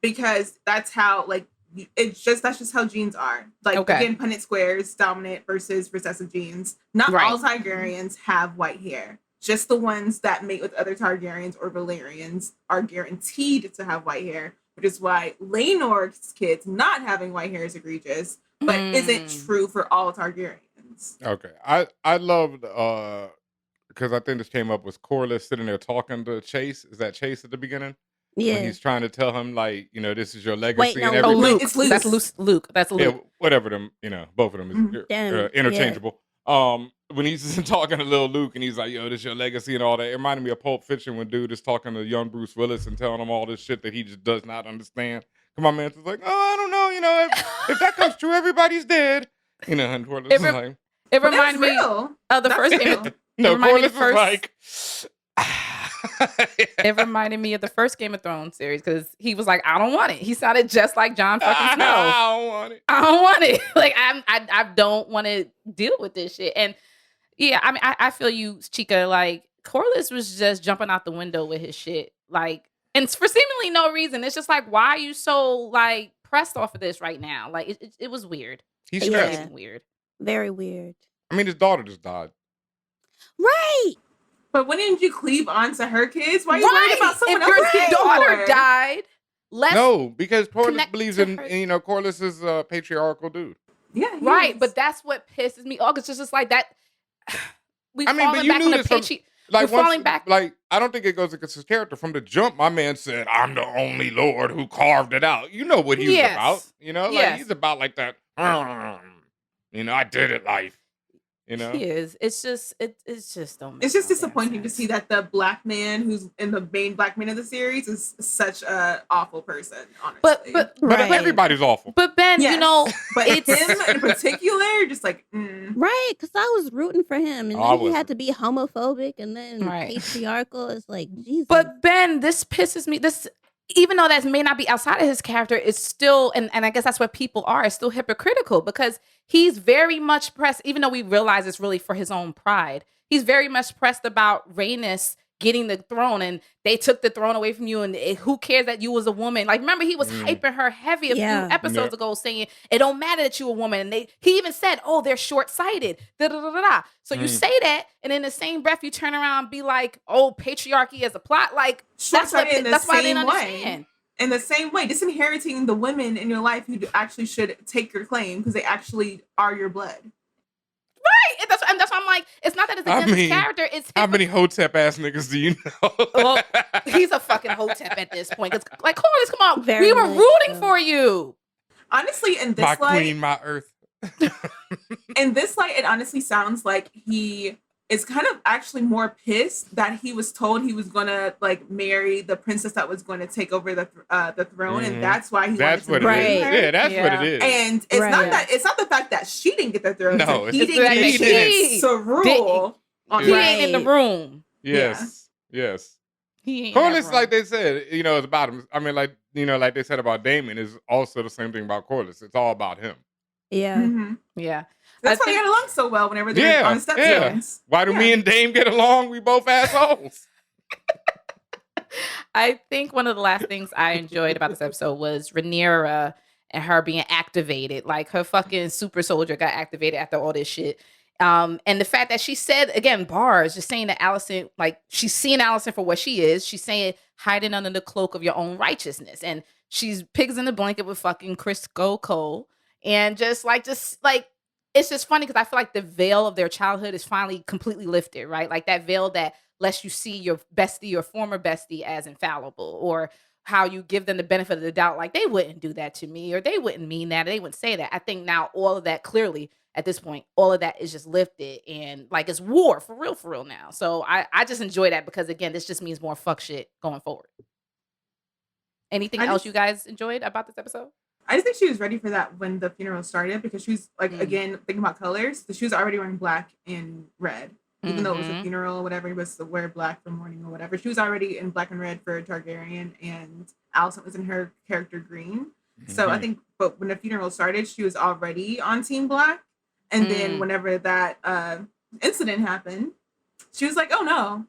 [SPEAKER 1] because that's how that's just how genes are. Again, Punnett squares, dominant versus recessive genes. Not all Targaryens have white hair. Just the ones that mate with other Targaryens or Valerians are guaranteed to have white hair, which is why Laenor's kids not having white hair is egregious, but isn't true for all Targaryens.
[SPEAKER 5] Okay, I loved because I think this came up, was Corliss sitting there talking to Chase. Is that Chase at the beginning?
[SPEAKER 2] Yeah.
[SPEAKER 5] When he's trying to tell him, like, you know, this is your legacy
[SPEAKER 2] Wait, no,
[SPEAKER 5] and
[SPEAKER 4] Oh,
[SPEAKER 5] everything.
[SPEAKER 4] Luke.
[SPEAKER 1] It's Luke.
[SPEAKER 4] That's Luke. That's Luke.
[SPEAKER 5] Yeah, whatever them, you know, both of them is interchangeable. When he's talking to little Luke and he's like, yo, this is your legacy and all that, it reminded me of Pulp Fiction when dude is talking to young Bruce Willis and telling him all this shit that he just does not understand. Come on, man. It's like, oh, I don't know, you know, if that comes true, everybody's dead. You know, and Corliss is like,
[SPEAKER 4] it reminded me
[SPEAKER 1] real.
[SPEAKER 4] of the
[SPEAKER 1] That's
[SPEAKER 4] first
[SPEAKER 1] real.
[SPEAKER 4] game.
[SPEAKER 5] no,
[SPEAKER 4] reminded me
[SPEAKER 5] Corliss was like,
[SPEAKER 4] It reminded me of the first Game of Thrones series because he was like, I don't want it. He sounded just like Jon fucking Snow.
[SPEAKER 5] I don't want it.
[SPEAKER 4] I don't want it. Like I don't want to deal with this shit. And yeah, I mean, I feel you, Chica. Like Corliss was just jumping out the window with his shit. Like, and for seemingly no reason. It's just like, why are you so like pressed off of this right now? Like it was weird.
[SPEAKER 5] He's
[SPEAKER 4] It was
[SPEAKER 5] stressed.
[SPEAKER 4] fucking weird.
[SPEAKER 2] Very weird.
[SPEAKER 5] I mean, his daughter just died.
[SPEAKER 2] Right.
[SPEAKER 1] But when didn't you cleave onto her kids? Why are you worried about someone
[SPEAKER 4] if
[SPEAKER 1] else's
[SPEAKER 4] your
[SPEAKER 1] kids?
[SPEAKER 4] daughter died, let's
[SPEAKER 5] No, because Corliss
[SPEAKER 4] connect
[SPEAKER 5] believes
[SPEAKER 4] to
[SPEAKER 5] in,
[SPEAKER 4] her.
[SPEAKER 5] you know, Corliss is a patriarchal dude.
[SPEAKER 1] Yeah, he
[SPEAKER 4] right,
[SPEAKER 1] is.
[SPEAKER 4] but that's what pisses me off. It's just like that. We've
[SPEAKER 5] I mean, but
[SPEAKER 4] fallen
[SPEAKER 5] you
[SPEAKER 4] back
[SPEAKER 5] knew
[SPEAKER 4] on the
[SPEAKER 5] this from, like,
[SPEAKER 4] We're falling back.
[SPEAKER 5] Like, I don't think it goes against his character. From the jump, my man said, I'm the only Lord who carved it out. You know what he was
[SPEAKER 4] Yes.
[SPEAKER 5] about. You know, like,
[SPEAKER 4] Yes.
[SPEAKER 5] he's about like that, you know, I did it life. You know?
[SPEAKER 4] He is. It's just it's just don't.
[SPEAKER 1] It's just disappointing to see that the black man who's in the main black man of the series is such a awful person, honestly.
[SPEAKER 4] But
[SPEAKER 5] But
[SPEAKER 2] Right.
[SPEAKER 5] everybody's awful.
[SPEAKER 4] but Ben, you
[SPEAKER 1] Yes.
[SPEAKER 4] know,
[SPEAKER 1] But
[SPEAKER 4] it's
[SPEAKER 1] him in particular, just like,
[SPEAKER 2] Right, because I was rooting for him, and
[SPEAKER 5] I
[SPEAKER 2] then he
[SPEAKER 5] wasn't.
[SPEAKER 2] had to be homophobic and then
[SPEAKER 4] Right.
[SPEAKER 2] patriarchal. It's like Jesus.
[SPEAKER 4] But Ben, this pisses me. This, even though that may not be outside of his character, it's still, and I guess that's what people are. It's still hypocritical because he's very much pressed. Even though we realize it's really for his own pride, he's very much pressed about Rhaenys getting the throne, and they took the throne away from you. And who cares that you was a woman? Like, remember, he was hyping her heavy a few episodes ago, saying it don't matter that you a woman. And he even said, "Oh, they're short sighted." So you say that, and in the same breath, you turn around and be like, "Oh, patriarchy as a plot." Like that's why they didn't understand.
[SPEAKER 1] In the same way, disinheriting the women in your life who actually should take your claim because they actually are your blood.
[SPEAKER 4] Right. And that's why I'm like, it's not that it's against his character. It's
[SPEAKER 5] how many Hotep ass niggas do you know?
[SPEAKER 4] Well, he's a fucking Hotep at this point. It's like, Corliss, come on.
[SPEAKER 2] Very
[SPEAKER 4] We were
[SPEAKER 2] much
[SPEAKER 4] rooting
[SPEAKER 2] so.
[SPEAKER 4] for you.
[SPEAKER 1] Honestly, in this
[SPEAKER 5] My
[SPEAKER 1] light,
[SPEAKER 5] queen, my earth.
[SPEAKER 1] in this light, it honestly sounds like he is kind of actually more pissed that he was told he was gonna like marry the princess that was going to take over the throne, and that's why he
[SPEAKER 5] That's
[SPEAKER 1] wanted
[SPEAKER 5] what
[SPEAKER 1] to
[SPEAKER 5] it
[SPEAKER 1] marry
[SPEAKER 5] is.
[SPEAKER 1] her.
[SPEAKER 5] Yeah, that's what it is.
[SPEAKER 1] And it's
[SPEAKER 2] Right.
[SPEAKER 1] not that it's not the fact that she didn't get the throne.
[SPEAKER 5] No,
[SPEAKER 1] he
[SPEAKER 5] it's
[SPEAKER 1] didn't
[SPEAKER 4] that
[SPEAKER 1] get a
[SPEAKER 4] he
[SPEAKER 1] chance to rule on
[SPEAKER 4] He
[SPEAKER 5] Right.
[SPEAKER 4] ain't in the room.
[SPEAKER 5] Yes. Yes.
[SPEAKER 4] He ain't in
[SPEAKER 5] Corliss,
[SPEAKER 4] that
[SPEAKER 5] like
[SPEAKER 4] room.
[SPEAKER 5] they said, you know, it's about him. I mean, like, you know, like they said about Damon, is also the same thing about Corliss. It's all about him.
[SPEAKER 2] Yeah.
[SPEAKER 1] Mhm.
[SPEAKER 4] Yeah.
[SPEAKER 1] That's
[SPEAKER 4] I
[SPEAKER 1] why they
[SPEAKER 4] think-
[SPEAKER 1] get along so well whenever they're on the
[SPEAKER 5] yeah.
[SPEAKER 1] stepstones.
[SPEAKER 5] Why do me and Dame get along? We both assholes.
[SPEAKER 4] I think one of the last things I enjoyed about this episode was Rhaenyra and her being activated. Like her fucking super soldier got activated after all this shit. And the fact that she said, again, bars, just saying that Alicent, like she's seeing Alicent for what she is. She's saying hiding under the cloak of your own righteousness. And she's pigs in the blanket with fucking Crisco Cole. And just like, it's just funny because I feel like the veil of their childhood is finally completely lifted, right? Like that veil that lets you see your bestie or former bestie as infallible, or how you give them the benefit of the doubt. Like they wouldn't do that to me, or they wouldn't mean that, or they wouldn't say that. I think now all of that clearly at this point, all of that is just lifted, and like it's war for real now. So I just enjoy that because again, this just means more fuck shit going forward. Anything else you guys enjoyed about this episode?
[SPEAKER 1] I just think she was ready for that when the funeral started because she was like, again, thinking about colors. So she was already wearing black and red, even though it was a funeral or whatever. He was to wear black for mourning or whatever. She was already in black and red for Targaryen, and Alicent was in her character green. So I think, but when the funeral started, she was already on Team Black. And then whenever that incident happened, she was like, "Oh no."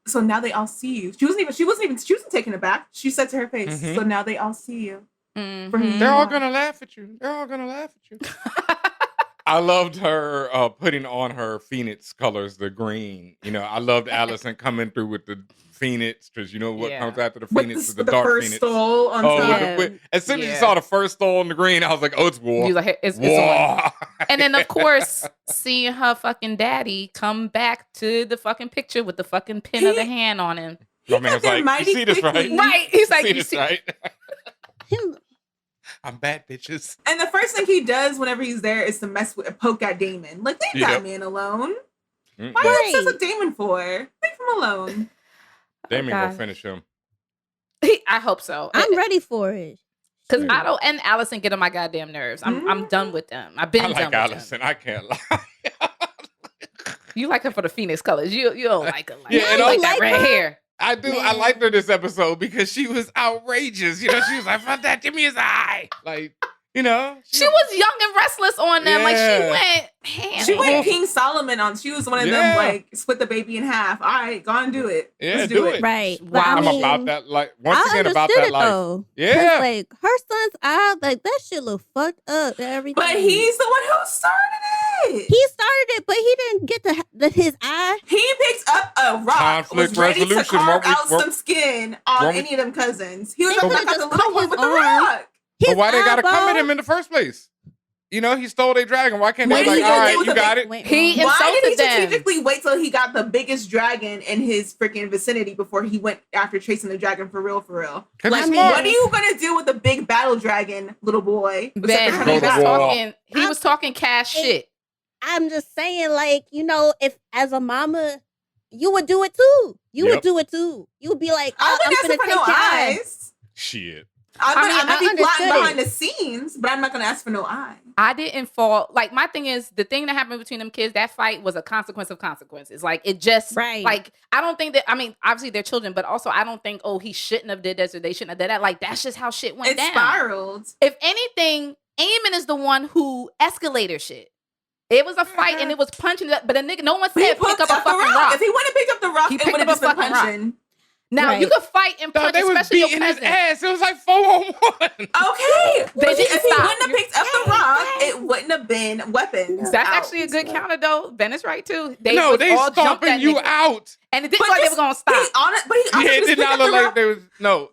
[SPEAKER 1] So now they all see you. She wasn't taken aback. She said to her face, "So now they all see you."
[SPEAKER 5] They're all gonna laugh at you. They're all gonna laugh at you. I loved her putting on her Phoenix colors, the green. You know, I loved Allison coming through with the Phoenix because you know what comes after the Phoenix is the dark
[SPEAKER 1] first
[SPEAKER 5] Phoenix.
[SPEAKER 1] stole on top.
[SPEAKER 5] As soon as you saw the first stole in the green, I was like, oh, it's war.
[SPEAKER 4] You like, it's on. And then, of course, seeing her fucking daddy come back to the fucking picture with the fucking pin of the hand on him.
[SPEAKER 5] My man's like, you see this, right?
[SPEAKER 4] Right. He's like,
[SPEAKER 5] you see this, right?
[SPEAKER 2] Him.
[SPEAKER 5] I'm bad, bitches.
[SPEAKER 1] And the first thing he does whenever he's there is to mess with, poke at Damon. Like, leave that man alone. Why are you obsessed with Damon for? Leave him alone.
[SPEAKER 5] Damon gonna finish him.
[SPEAKER 4] I hope so.
[SPEAKER 2] I'm ready for it.
[SPEAKER 4] Because Otto and Allison get on my goddamn nerves. I'm done with them. I've been done with
[SPEAKER 5] Allison.
[SPEAKER 4] them.
[SPEAKER 5] I can't lie.
[SPEAKER 4] You like her for the Phoenix colors. You don't like her. Like,
[SPEAKER 5] yeah,
[SPEAKER 4] you like that red hair.
[SPEAKER 5] I do. Man. I liked her this episode because she was outrageous. You know, she was like, "Fuck that, give me his eye." Like, you know,
[SPEAKER 4] she was young and restless on them. Like she went ham.
[SPEAKER 1] She went King Solomon on. She was one of them like split the baby in half. All right, go and do it.
[SPEAKER 5] Yeah,
[SPEAKER 1] let's do it.
[SPEAKER 2] Right.
[SPEAKER 4] Wow.
[SPEAKER 5] I'm about that. Like once again about that life.
[SPEAKER 2] Though,
[SPEAKER 5] yeah.
[SPEAKER 2] Like her son's eye, like that shit look fucked up. Everything.
[SPEAKER 1] But he's the one who started it.
[SPEAKER 2] He started it, but he didn't get his eye.
[SPEAKER 1] He picked up a rock.
[SPEAKER 5] Conflict
[SPEAKER 1] was ready
[SPEAKER 5] resolution.
[SPEAKER 1] to carve out some skin on any of them cousins. He was about to cut the little one with the rock.
[SPEAKER 5] But why they gotta come at him in the first place? You know, he stole their dragon. Why can't they be like, all right, you got it?
[SPEAKER 4] He
[SPEAKER 1] Why did he
[SPEAKER 4] insulted them.
[SPEAKER 1] strategically wait till he got the biggest dragon in his freaking vicinity before he went after chasing the dragon for real? Like, what are you gonna do with a big battle dragon, little boy?
[SPEAKER 4] Ben, he was talking cash shit.
[SPEAKER 2] I'm just saying, like, you know, if as a mama, you would do it too. You would do it too. You would be like,
[SPEAKER 1] I'm gonna
[SPEAKER 2] take
[SPEAKER 1] no eyes.
[SPEAKER 5] Shit.
[SPEAKER 1] I'm gonna be plotting behind the scenes, but I'm not gonna ask for no eye.
[SPEAKER 4] I didn't fall. Like, my thing is, the thing that happened between them kids, that fight was a consequence of consequences. Like, it just, like, I don't think that, I mean, obviously they're children, but also I don't think, oh, he shouldn't have did this or they shouldn't have did that. Like, that's just how shit went down.
[SPEAKER 1] It spiraled.
[SPEAKER 4] If anything, Eamon is the one who escalated shit. It was a fight and it was punching it up, but a nigga, no one said pick up a fucking rock.
[SPEAKER 1] If he wouldn't have picked up the rock,
[SPEAKER 4] he
[SPEAKER 1] it would have just been punching.
[SPEAKER 4] Now you could fight and punch,
[SPEAKER 5] they was
[SPEAKER 4] especially your
[SPEAKER 5] beating his
[SPEAKER 4] cousin.
[SPEAKER 5] ass. It was like 4-on-1.
[SPEAKER 1] Okay, if he wouldn't have picked up the rock, it wouldn't have been weapons.
[SPEAKER 4] That's actually a good counter, though. Ben is right too. They
[SPEAKER 5] all
[SPEAKER 4] stomping
[SPEAKER 5] you out,
[SPEAKER 4] and it didn't look like they were gonna stop.
[SPEAKER 5] It did not look like there was no.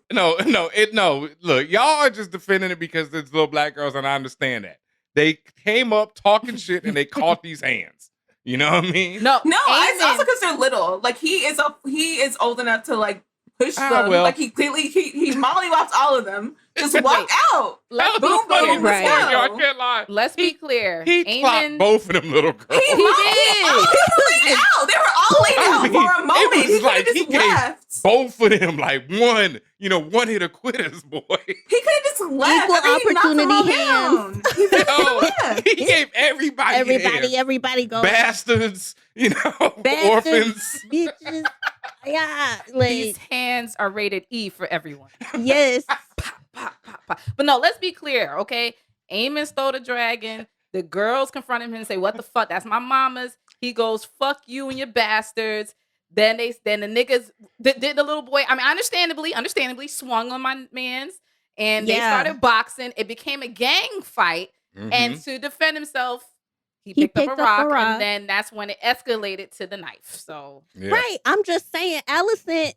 [SPEAKER 5] Look, y'all are just defending it because there's little black girls, and I understand that. They came up talking shit and they caught these hands. You know what I mean?
[SPEAKER 1] No, it's also because they're little. Like he is old enough to like push them.
[SPEAKER 5] Well.
[SPEAKER 1] Like he clearly he mollywopped all of them. Just walk out.
[SPEAKER 4] Let's
[SPEAKER 1] boom, boom,
[SPEAKER 5] right. I can't lie.
[SPEAKER 4] Let's be clear.
[SPEAKER 5] He clocked both of them little girls.
[SPEAKER 1] He did. They were all laid out for a moment.
[SPEAKER 5] It was like
[SPEAKER 1] he
[SPEAKER 5] gave both of them like one hit a quitters, boy.
[SPEAKER 1] He could have just left.
[SPEAKER 2] Equal opportunity hands.
[SPEAKER 5] He gave
[SPEAKER 2] everybody go.
[SPEAKER 5] Bastards, orphans.
[SPEAKER 2] Bitches. Yeah, like,
[SPEAKER 4] these hands are rated E for everyone.
[SPEAKER 2] Yes.
[SPEAKER 4] Pop. But no, let's be clear, okay? Eamon stole the dragon. The girls confront him and say, "What the fuck? That's my mama's." He goes, "Fuck you and your bastards." Then the niggas did the little boy. I mean, understandably swung on my man's, and they started boxing. It became a gang fight, and to defend himself, he picked up a rock, and then that's when it escalated to the knife. So
[SPEAKER 2] right, I'm just saying, Allison,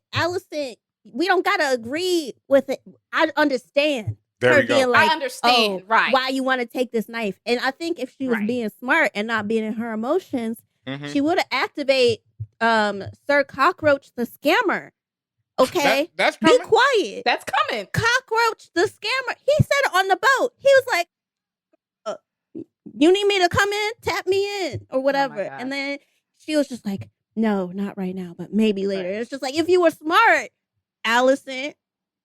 [SPEAKER 2] we don't gotta agree with it. I understand.
[SPEAKER 5] There we go.
[SPEAKER 2] Like,
[SPEAKER 4] I understand, right?
[SPEAKER 2] Why you want to take this knife? And I think if she was being smart and not being in her emotions, she would have activated Sir Cockroach the scammer. Okay,
[SPEAKER 5] that's
[SPEAKER 2] be quiet.
[SPEAKER 4] That's coming.
[SPEAKER 2] Cockroach the scammer. He said it on the boat. He was like, "You need me to come in, tap me in, or whatever." And then she was just like, "No, not right now, but maybe later." It's just like, if you were smart, Allison,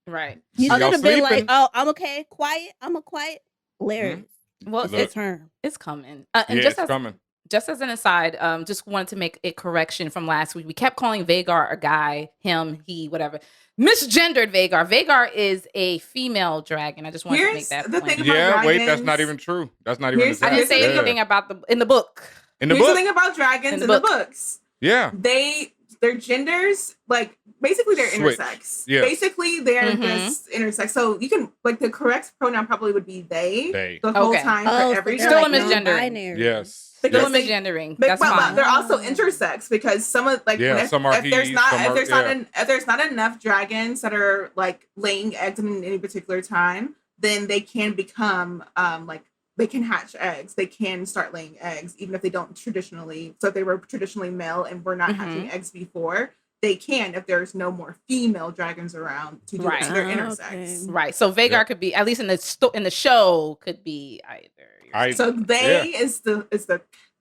[SPEAKER 4] right?
[SPEAKER 2] You should have been like, "Oh, I'm okay, quiet. I'm a quiet." Larry,
[SPEAKER 4] well,
[SPEAKER 2] it's her.
[SPEAKER 4] It's coming.
[SPEAKER 5] And it's coming.
[SPEAKER 4] Just as an aside, just wanted to make a correction from last week. We kept calling Vhagar a guy, him, he, whatever. Misgendered Vhagar. Vhagar is a female dragon. I just wanted to make that point.
[SPEAKER 5] Wait, that's not even true. That's not even.
[SPEAKER 4] I didn't say anything about in the book.
[SPEAKER 5] In the
[SPEAKER 1] Here's
[SPEAKER 5] book.
[SPEAKER 1] the thing about dragons in the books.
[SPEAKER 5] Yeah.
[SPEAKER 1] They their genders, like basically they're
[SPEAKER 5] Switch.
[SPEAKER 1] intersex.
[SPEAKER 5] Yes.
[SPEAKER 1] Basically they're just intersex. So you can like the correct pronoun probably would be they. The whole time for every
[SPEAKER 4] Still a
[SPEAKER 1] gender.
[SPEAKER 4] misgendering.
[SPEAKER 5] Yes.
[SPEAKER 1] Because
[SPEAKER 4] still misgendering.
[SPEAKER 1] But,
[SPEAKER 4] That's fine.
[SPEAKER 1] they're also intersex because some of like
[SPEAKER 5] some are
[SPEAKER 1] if there's
[SPEAKER 5] he,
[SPEAKER 1] not
[SPEAKER 5] some
[SPEAKER 1] if
[SPEAKER 5] are-
[SPEAKER 1] there's not if there's not enough dragons that are like laying eggs in any particular time, then they can become like they can hatch eggs. They can start laying eggs even if they don't traditionally. So if they were traditionally male and were not hatching eggs before, they can if there's no more female dragons around to do it. So they're intersex.
[SPEAKER 4] Right. So Vhagar could be, at least in the show, could be either.
[SPEAKER 1] So they is the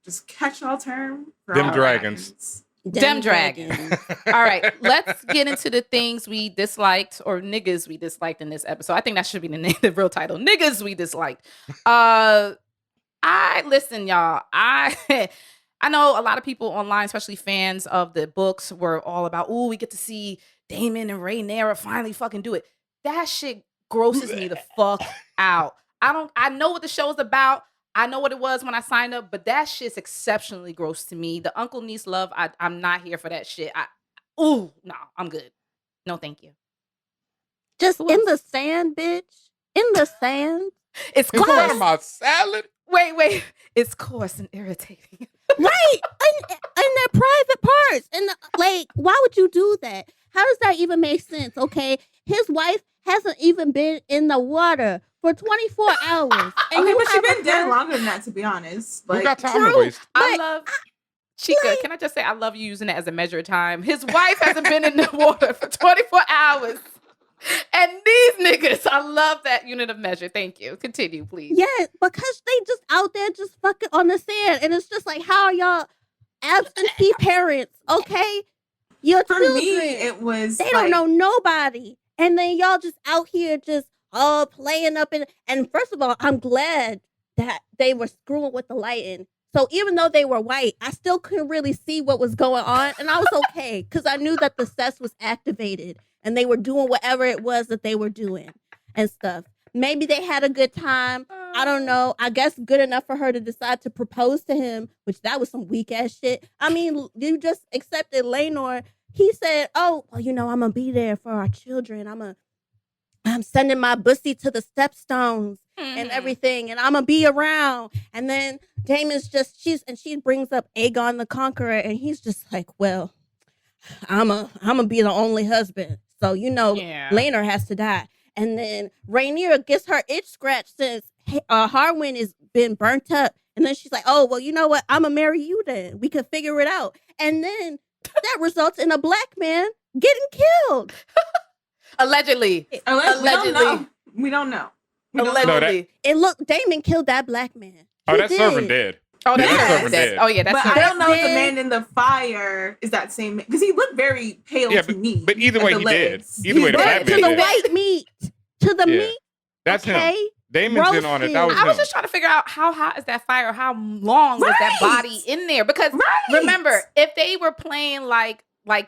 [SPEAKER 1] just catch-all term for
[SPEAKER 5] Them
[SPEAKER 1] all
[SPEAKER 5] dragons.
[SPEAKER 4] Dem dragons. All right, let's get into the things we disliked or niggas we disliked in this episode. I think that should be the real title. Niggas we disliked. Listen, y'all. I know a lot of people online, especially fans of the books, were all about, ooh, we get to see Daemon and Rhaenyra finally fucking do it. That shit grosses me the fuck out. I know what the show's about. I know what it was when I signed up, but that shit's exceptionally gross to me. The uncle niece love, I'm not here for that shit. No, I'm good. No, thank you.
[SPEAKER 2] Just in the sand, bitch. In the sand.
[SPEAKER 4] It's
[SPEAKER 5] Talking
[SPEAKER 4] coarse.
[SPEAKER 5] about salad.
[SPEAKER 4] Wait. It's coarse and irritating.
[SPEAKER 2] Right. And their private parts. And like, why would you do that? How does that even make sense? Okay. His wife hasn't even been in the water for 24 hours. And
[SPEAKER 1] Okay,
[SPEAKER 2] you
[SPEAKER 1] but she's been
[SPEAKER 2] have
[SPEAKER 1] dead
[SPEAKER 2] her-
[SPEAKER 1] longer than that, to be honest. Like,
[SPEAKER 5] Who got time to
[SPEAKER 2] true.
[SPEAKER 5] waste?
[SPEAKER 4] I love Chica. Can I just say I love you using it as a measure of time? His wife hasn't been in the water for 24 hours. And these niggas, I love that unit of measure. Thank you. Continue, please.
[SPEAKER 2] Yeah, because they just out there just fucking on the sand. And it's just like, how are y'all absentee parents? Okay. Your
[SPEAKER 1] for
[SPEAKER 2] children,
[SPEAKER 1] me, it was
[SPEAKER 2] they don't know nobody. And then y'all just out here just playing up and first of all, I'm glad that they were screwing with the lighting. So even though they were white, I still couldn't really see what was going on. And I was okay because I knew that the cess was activated and they were doing whatever it was that they were doing and stuff. Maybe they had a good time. I don't know. I guess good enough for her to decide to propose to him, which that was some weak ass shit. I mean, you just accepted Laenor. He said, oh, well, I'm going to be there for our children. I'm sending my bussy to the stepstones and everything. And I'm going to be around. And then Daemon's she brings up Aegon the Conqueror. And he's just like, well, I'm going to be the only husband. So, Laenor has to die. And then Rhaenyra gets her itch scratched since Harwin has been burnt up. And then she's like, oh, well, you know what? I'm going to marry you then. We could figure it out. And then that results in a black man getting killed.
[SPEAKER 4] Allegedly.
[SPEAKER 1] Allegedly. We don't know.
[SPEAKER 4] Allegedly.
[SPEAKER 2] Daemon killed that black man.
[SPEAKER 5] Oh, that servant dead.
[SPEAKER 4] Oh,
[SPEAKER 5] Yeah,
[SPEAKER 4] that's
[SPEAKER 5] that servant
[SPEAKER 4] dead.
[SPEAKER 5] dead.
[SPEAKER 4] Oh, yeah, that's
[SPEAKER 1] But I don't know if the man in the fire is that same because he looked very pale to me.
[SPEAKER 5] But either way,
[SPEAKER 1] at the
[SPEAKER 5] he did.
[SPEAKER 1] legs.
[SPEAKER 5] Either way, the black
[SPEAKER 2] To
[SPEAKER 5] man
[SPEAKER 2] the
[SPEAKER 5] did.
[SPEAKER 2] white meat. To the
[SPEAKER 5] Yeah.
[SPEAKER 2] meat.
[SPEAKER 5] That's
[SPEAKER 2] okay?
[SPEAKER 5] him. Damon's in on it. That was
[SPEAKER 4] I was
[SPEAKER 5] him.
[SPEAKER 4] just trying to figure out how hot is that fire? How long was that
[SPEAKER 1] Right.
[SPEAKER 4] body in there? Because
[SPEAKER 1] Right.
[SPEAKER 4] remember, if they were playing like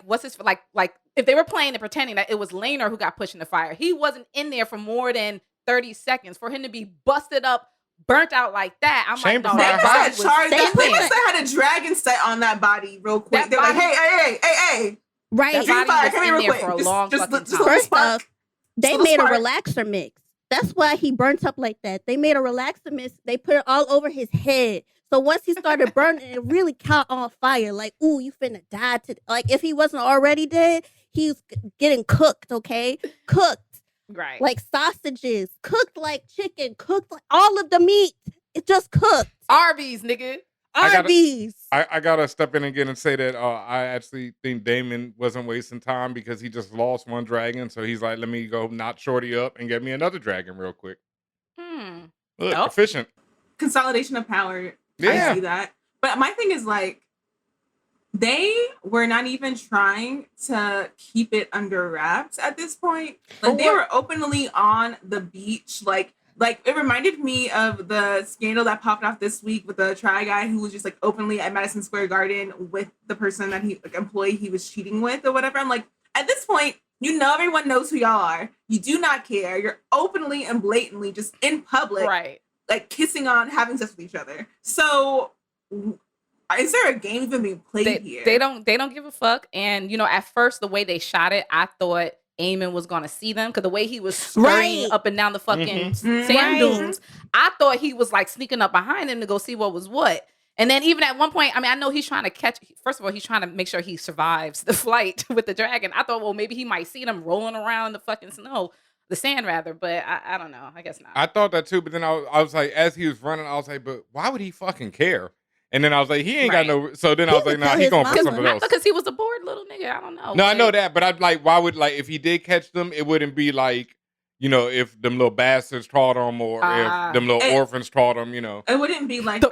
[SPEAKER 4] what's this like if they were playing and pretending that it was Laenor who got pushed in the fire, he wasn't in there for more than 30 seconds. For him to be busted up, burnt out like that, I'm
[SPEAKER 5] Chamber
[SPEAKER 4] like, no,
[SPEAKER 5] fire
[SPEAKER 1] They
[SPEAKER 4] that
[SPEAKER 1] must
[SPEAKER 4] was
[SPEAKER 1] have charged. They
[SPEAKER 4] statement.
[SPEAKER 1] must have had a dragon set on that body real quick.
[SPEAKER 4] That
[SPEAKER 1] They're like,
[SPEAKER 4] body-
[SPEAKER 1] hey.
[SPEAKER 2] Right.
[SPEAKER 4] That
[SPEAKER 1] Dream
[SPEAKER 4] body
[SPEAKER 1] fire,
[SPEAKER 4] was
[SPEAKER 1] come here
[SPEAKER 4] in
[SPEAKER 1] real
[SPEAKER 4] there
[SPEAKER 1] quick.
[SPEAKER 4] for a long fucking
[SPEAKER 1] just
[SPEAKER 4] time.
[SPEAKER 1] a little
[SPEAKER 2] First
[SPEAKER 1] spark.
[SPEAKER 2] off, they
[SPEAKER 1] Little
[SPEAKER 2] made a
[SPEAKER 1] spark.
[SPEAKER 2] relaxer mix. That's why he burnt up like that. They made a relaxer mix. They put it all over his head. So once he started burning, it really caught on fire. Like, ooh, you finna die today. Like, if he wasn't already dead, he's getting cooked, okay? Cooked.
[SPEAKER 4] Right.
[SPEAKER 2] Like sausages. Cooked like chicken. Cooked like all of the meat. It just cooked.
[SPEAKER 4] Arby's, nigga.
[SPEAKER 2] Arby's.
[SPEAKER 5] I gotta step in again and say that I actually think Daemon wasn't wasting time because he just lost one dragon, so he's like, let me go knock Shorty up and get me another dragon real quick. Look,
[SPEAKER 4] Oh.
[SPEAKER 5] efficient.
[SPEAKER 1] Consolidation of power.
[SPEAKER 5] Yeah.
[SPEAKER 1] I see that. But my thing is like, they were not even trying to keep it under wraps at this point. Like they were openly on the beach. Like it reminded me of the scandal that popped off this week with the try guy who was just like openly at Madison Square Garden with the person that employee he was cheating with or whatever. I'm like, at this point, everyone knows who y'all are. You do not care. You're openly and blatantly just in public,
[SPEAKER 4] Right.
[SPEAKER 1] like kissing on, having sex with each other. So Is there a game even being played here?
[SPEAKER 4] They don't give a fuck. And at first the way they shot it, I thought Eamon was gonna see them because the way he was scurrying up and down the fucking sand dunes, I thought he was like sneaking up behind him to go see what was what. And then even at one point, I know he's trying to catch. First of all, he's trying to make sure he survives the flight with the dragon. I thought, well, maybe he might see them rolling around in the fucking snow. The sand, rather, but I don't know. I guess not.
[SPEAKER 5] I thought that too, but then I was like, as he was running, I was like, but why would he fucking care? And then I was like, he ain't got no. So then I was like, nah, he going for something else.
[SPEAKER 4] Because he was a bored little nigga. I don't know.
[SPEAKER 5] No, I know that, but I'd like, why would if he did catch them, it wouldn't be like, if them little bastards traught him or if them little orphans traught him,
[SPEAKER 1] It wouldn't be like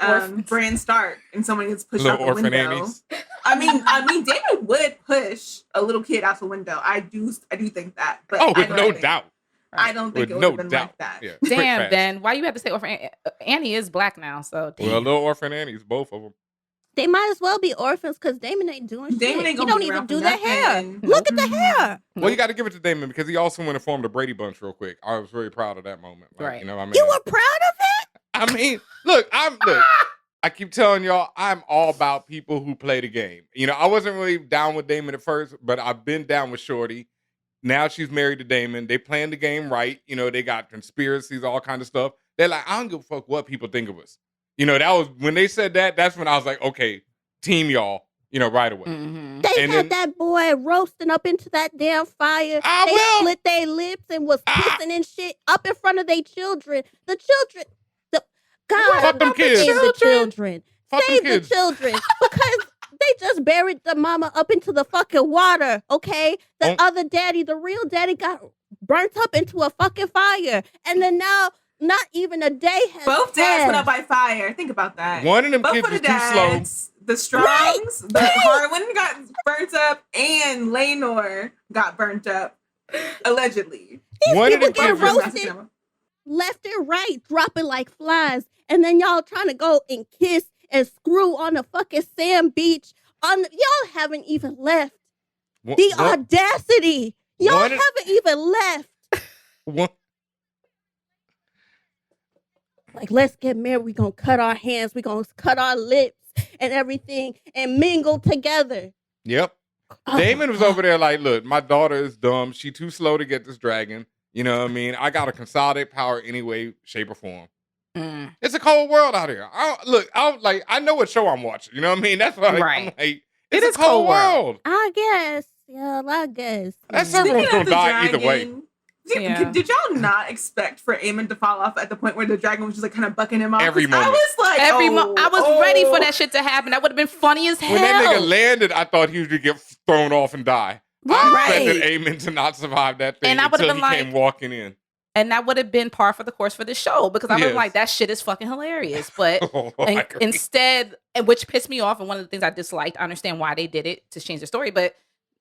[SPEAKER 1] Bran Stark and someone gets pushed
[SPEAKER 5] little
[SPEAKER 1] out the window.
[SPEAKER 5] Annies.
[SPEAKER 1] I mean, David would push a little kid out the window. I do think that. But
[SPEAKER 5] with no doubt.
[SPEAKER 1] I don't think it would have been like that.
[SPEAKER 5] Yeah,
[SPEAKER 4] damn, then why you have to say orphan? Annie is black now, so damn.
[SPEAKER 5] Well, little orphan Annies, both of them.
[SPEAKER 2] They might as well be orphans because Damon ain't doing shit.
[SPEAKER 1] Damon ain't
[SPEAKER 2] he don't even do the hair. Look at the hair.
[SPEAKER 5] Well, you got to give it to Damon because he also went and formed a Brady Bunch real quick. I was really proud of that moment. Like,
[SPEAKER 4] right.
[SPEAKER 5] You know what I mean?
[SPEAKER 2] You were proud of it?
[SPEAKER 5] I mean, look. I keep telling y'all, I'm all about people who play the game. I wasn't really down with Damon at first, but I've been down with Shorty. Now she's married to Damon. They playing the game right. They got conspiracies, all kind of stuff. They're like, I don't give a fuck what people think of us. That was when they said that. That's when I was like, okay, team y'all. Right away.
[SPEAKER 2] Mm-hmm. They had that boy roasting up into that damn fire. They split their lips and was kissing and shit up in front of their children. The children. God,
[SPEAKER 5] fuck them kids.
[SPEAKER 2] Save the children. Save the
[SPEAKER 5] kids.
[SPEAKER 2] children because. They just buried the mama up into the fucking water, okay? The other daddy, the real daddy, got burnt up into a fucking fire. And then now, not even a day has
[SPEAKER 1] Both dads went up by fire. Think about that.
[SPEAKER 5] One of them
[SPEAKER 1] Both
[SPEAKER 5] kids
[SPEAKER 1] of the
[SPEAKER 5] was too
[SPEAKER 1] dads,
[SPEAKER 5] slow.
[SPEAKER 1] The Strongs, the Harwin got burnt up, and Laenor got burnt up, allegedly.
[SPEAKER 2] These people get roasted left and right, dropping like flies. And then y'all trying to go and kiss and screw on the fucking sand beach. Y'all haven't even left. The audacity. Y'all haven't even left.
[SPEAKER 5] What?
[SPEAKER 2] Like, let's get married. We're going to cut our hands. We're going to cut our lips and everything and mingle together.
[SPEAKER 5] Yep. Damon was over there like, look, my daughter is dumb. She too slow to get this dragon. You know what I mean? I got to consolidate power any way, shape, or form. It's a cold world out here. I know what show I'm watching. You know what I mean? That's what I'm like. It's a cold world.
[SPEAKER 2] I guess. Yeah, I guess.
[SPEAKER 5] That server's gonna die either way.
[SPEAKER 1] Did y'all not expect for Aemon to fall off at the point where the dragon was just like kind of bucking him off?
[SPEAKER 5] Every moment.
[SPEAKER 1] I was like,
[SPEAKER 4] I was ready for that shit to happen. That would have been funny as hell.
[SPEAKER 5] When that nigga landed, I thought he was gonna get thrown off and die. I expected Aemon to not survive that thing until he came walking in.
[SPEAKER 4] And that would have been par for the course for the show because I was like, that shit is fucking hilarious. But instead, which pissed me off, and one of the things I disliked, I understand why they did it to change the story, but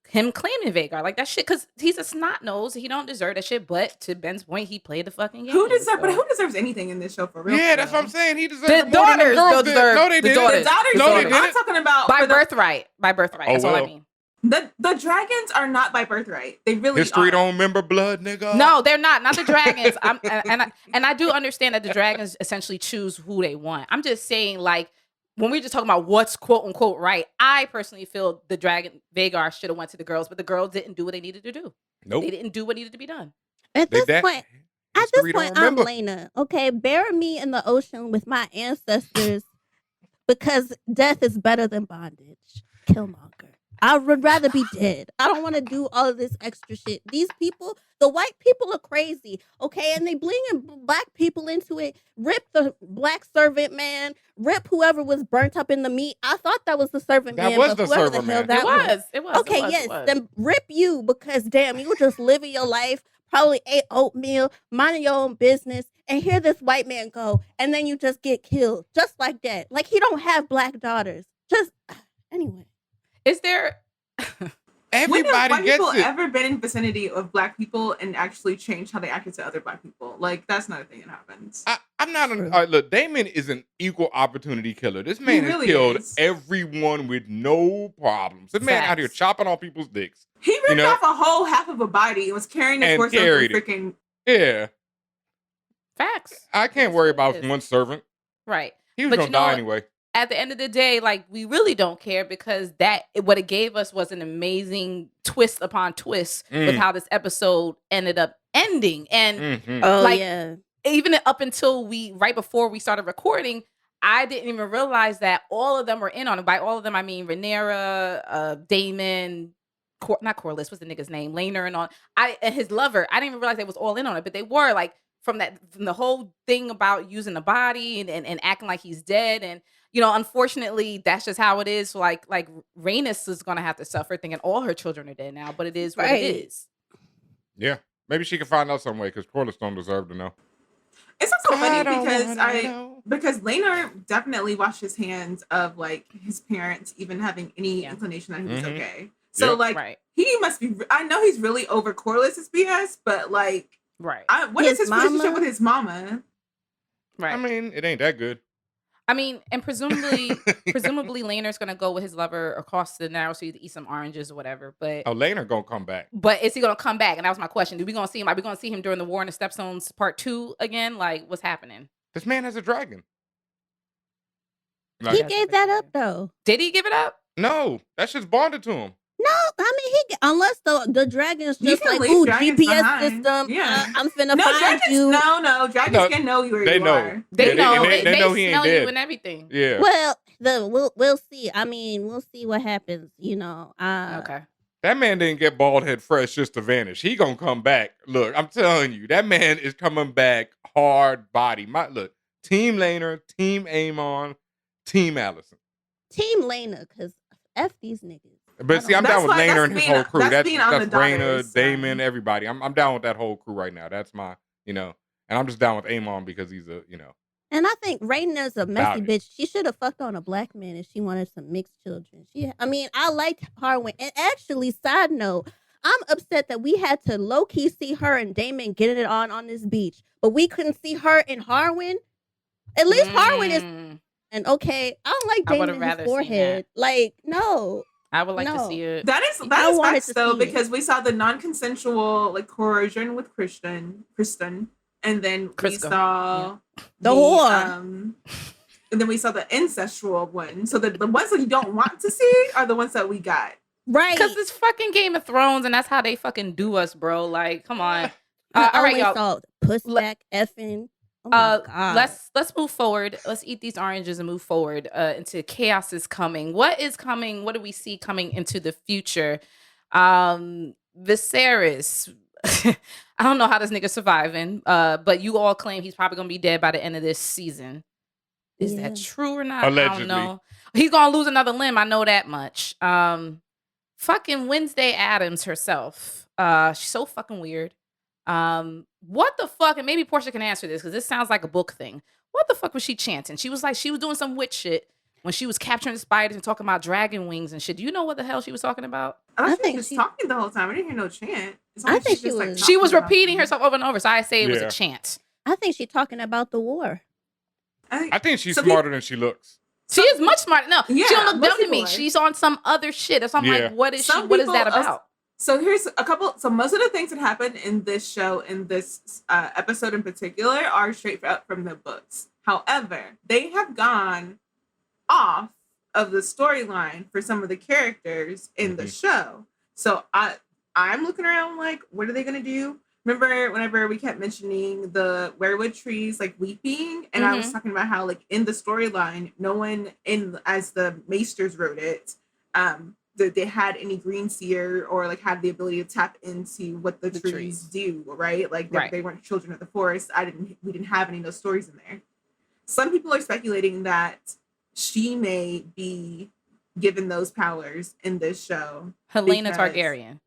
[SPEAKER 4] him claiming Vhagar, like that shit, because he's a snot nose, he don't deserve that shit. But to Ben's point, he played the fucking game.
[SPEAKER 1] Who deserves anything in this show for real?
[SPEAKER 5] Yeah, that's what I'm saying. He deserves
[SPEAKER 4] the daughters.
[SPEAKER 5] No, they didn't.
[SPEAKER 1] The daughters. I'm talking about
[SPEAKER 4] by birthright. By birthright. That's all I mean.
[SPEAKER 1] The dragons are not by birthright. They really
[SPEAKER 5] History
[SPEAKER 1] are.
[SPEAKER 5] don't remember blood, nigga.
[SPEAKER 4] No, they're not. Not the dragons. And I do understand that the dragons essentially choose who they want. I'm just saying, like, when we're just talking about what's quote unquote right, I personally feel the dragon Vhagar should have went to the girls, but the girls didn't do what they needed to do.
[SPEAKER 5] Nope.
[SPEAKER 4] They didn't do what needed to be done.
[SPEAKER 2] At this point, I'm Lena. Okay, bury me in the ocean with my ancestors because death is better than bondage. Killmonger. I would rather be dead. I don't want to do all of this extra shit. These people, the white people are crazy, okay? And they bringing black people into it. Rip the black servant man. Rip whoever was burnt up in the meat. I thought that was the servant man.
[SPEAKER 5] That was the servant man.
[SPEAKER 4] It was.
[SPEAKER 2] Okay, yes. Then rip you because, damn, you were just living your life. Probably ate oatmeal, minding your own business. And here this white man go. And then you just get killed. Just like that. Like, he don't have black daughters. Just, anyway.
[SPEAKER 4] Is there
[SPEAKER 5] everybody
[SPEAKER 1] when have white
[SPEAKER 5] gets
[SPEAKER 1] people
[SPEAKER 5] it.
[SPEAKER 1] ever been in vicinity of black people and actually changed how they acted to other black people? Like, that's not a thing that happens.
[SPEAKER 5] I'm not. All right, look, Damon is an equal opportunity killer. This man has killed everyone with no problems. This man out here chopping off people's dicks.
[SPEAKER 1] He ripped off a whole half of a body and was carrying it for some freaking.
[SPEAKER 5] Yeah.
[SPEAKER 4] Facts.
[SPEAKER 5] I can't worry about one servant.
[SPEAKER 4] Right.
[SPEAKER 5] He was gonna die anyway.
[SPEAKER 4] at the end of the day, like, we really don't care because what it gave us was an amazing twist upon twist with how this episode ended up ending. And even up until right before we started recording, I didn't even realize that all of them were in on it. By all of them, I mean Rhaenyra, Daemon, not Corlys, what's the nigga's name? Laenor and his lover. I didn't even realize they was all in on it, but they were, like, from the whole thing about using the body and acting like he's dead. And, you know, unfortunately, that's just how it is. So like Rhaenys is gonna have to suffer thinking all her children are dead now, but it is what it is.
[SPEAKER 5] Yeah. Maybe she can find out some way because Corlys don't deserve to know.
[SPEAKER 1] It's also funny because Laenor definitely washed his hands of, like, his parents even having any inclination that he was okay. So he must be. I know he's really over Corlys' BS, but like, what is his relationship with his mama?
[SPEAKER 5] Right. I mean, it ain't that good.
[SPEAKER 4] I mean, and presumably Laenor's gonna go with his lover across the narrow sea to eat some oranges or whatever. But
[SPEAKER 5] Laenor gonna come back.
[SPEAKER 4] But is he gonna come back? And that was my question. Are we gonna see him? Are we gonna see him during the War in the Stepstones Part 2 again? Like, what's happening?
[SPEAKER 5] This man has a dragon.
[SPEAKER 2] He gave that up though.
[SPEAKER 4] Did he give it up?
[SPEAKER 5] No, that shit's bonded to him.
[SPEAKER 2] No, I mean unless the dragon's just like, ooh, GPS behind. System. Yeah, I'm finna find you.
[SPEAKER 1] No, dragons can know where you are.
[SPEAKER 4] They know.
[SPEAKER 5] They know he ain't
[SPEAKER 4] smell
[SPEAKER 5] dead.
[SPEAKER 4] You and everything.
[SPEAKER 5] Yeah.
[SPEAKER 2] Well, we'll see. I mean, we'll see what happens. You know.
[SPEAKER 4] Okay.
[SPEAKER 5] That man didn't get bald head fresh just to vanish. He gonna come back. Look, I'm telling you, that man is coming back hard body. Team Laenor, Team Aemon, Team Allison.
[SPEAKER 2] Team Laenor, because F these niggas.
[SPEAKER 5] But see, I'm down with Laenor and his whole crew. That's Rhaenyra, Daemon, everybody. I'm down with that whole crew right now. That's my, and I'm just down with Aemon because he's a,
[SPEAKER 2] And I think Rhaenyra's a messy bitch. She should have fucked on a black man if she wanted some mixed children. I liked Harwin. And actually, side note, I'm upset that we had to low-key see her and Daemon getting it on this beach. But we couldn't see her and Harwin. At least Harwin is... And okay, I don't like Daemon in his forehead. Like, no.
[SPEAKER 4] I would like to see it.
[SPEAKER 1] That is facts though, because we saw the non-consensual like coercion with Kristen, and then we saw
[SPEAKER 2] the whore,
[SPEAKER 1] and then we saw the incestual one. So the ones that you don't want to see are the ones that we got,
[SPEAKER 2] right?
[SPEAKER 4] Because it's fucking Game of Thrones, and that's how they fucking do us, bro. Like, come on. All right, y'all.
[SPEAKER 2] Pussback effing. Oh my God.
[SPEAKER 4] Let's move forward. Let's eat these oranges and move forward into chaos is coming. What is coming? What do we see coming into the future? Viserys. I don't know how this nigga's surviving, but you all claim he's probably gonna be dead by the end of this season. Is that true or not?
[SPEAKER 5] Allegedly.
[SPEAKER 4] I don't know. He's gonna lose another limb. I know that much. Fucking Wednesday Addams herself. She's so fucking weird. What the fuck? And maybe Portia can answer this because this sounds like a book thing. What the fuck was she chanting? She was doing some witch shit when she was capturing spiders and talking about dragon wings and shit. Do you know what the hell she was talking about?
[SPEAKER 1] I think she was talking the whole time. I didn't hear no chant.
[SPEAKER 2] I think
[SPEAKER 4] she was repeating herself over and over. So I say it was a chant.
[SPEAKER 2] I think she's talking about the war.
[SPEAKER 5] I think she's smarter than she looks.
[SPEAKER 4] She is much smarter. No, she don't look dumb to me. She's on some other shit. So I'm like, what is she? What is that about?
[SPEAKER 1] So here's a couple. So most of the things that happen in this show, in this episode in particular, are straight up from the books. However, they have gone off of the storyline for some of the characters in the show. So I'm looking around like, what are they gonna do? Remember whenever we kept mentioning the weirwood trees like weeping, and I was talking about how like in the storyline, no one as the Maesters wrote it, that they had any green seer or like had the ability to tap into what the trees do, right? Like they weren't children of the forest. We didn't have any of those stories in there. Some people are speculating that she may be given those powers in this show.
[SPEAKER 4] Helena Targaryen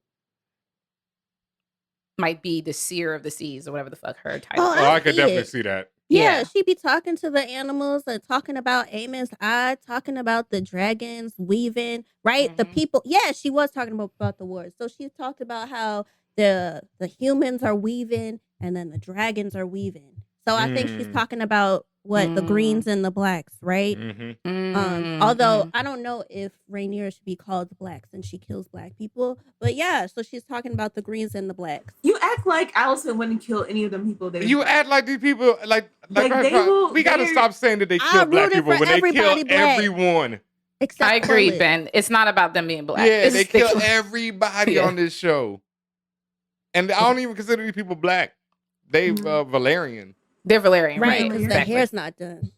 [SPEAKER 4] might be the seer of the seas or whatever the fuck her title.
[SPEAKER 5] I could definitely see that.
[SPEAKER 2] Yeah, she be talking to the animals and talking about Aemon's eye, talking about the dragons weaving, right? The people. Yeah, she was talking about the wars. So she talked about how the humans are weaving and then the dragons are weaving. So I think she's talking about the greens and the blacks, right? Although I don't know if Rhaenyra should be called the blacks and she kills black people, but yeah, so she's talking about the greens and the blacks.
[SPEAKER 1] You act like Allison wouldn't kill any of them people.
[SPEAKER 5] You act like these people like we gotta stop saying that they kill black people when they kill everyone.
[SPEAKER 2] Except
[SPEAKER 4] I agree, Ben. It's not about them being black.
[SPEAKER 5] Yeah, they kill everybody on this show. And I don't even consider these people black. They Valerian.
[SPEAKER 4] They're Valerian,
[SPEAKER 2] right?
[SPEAKER 4] Because
[SPEAKER 2] their hair's not done.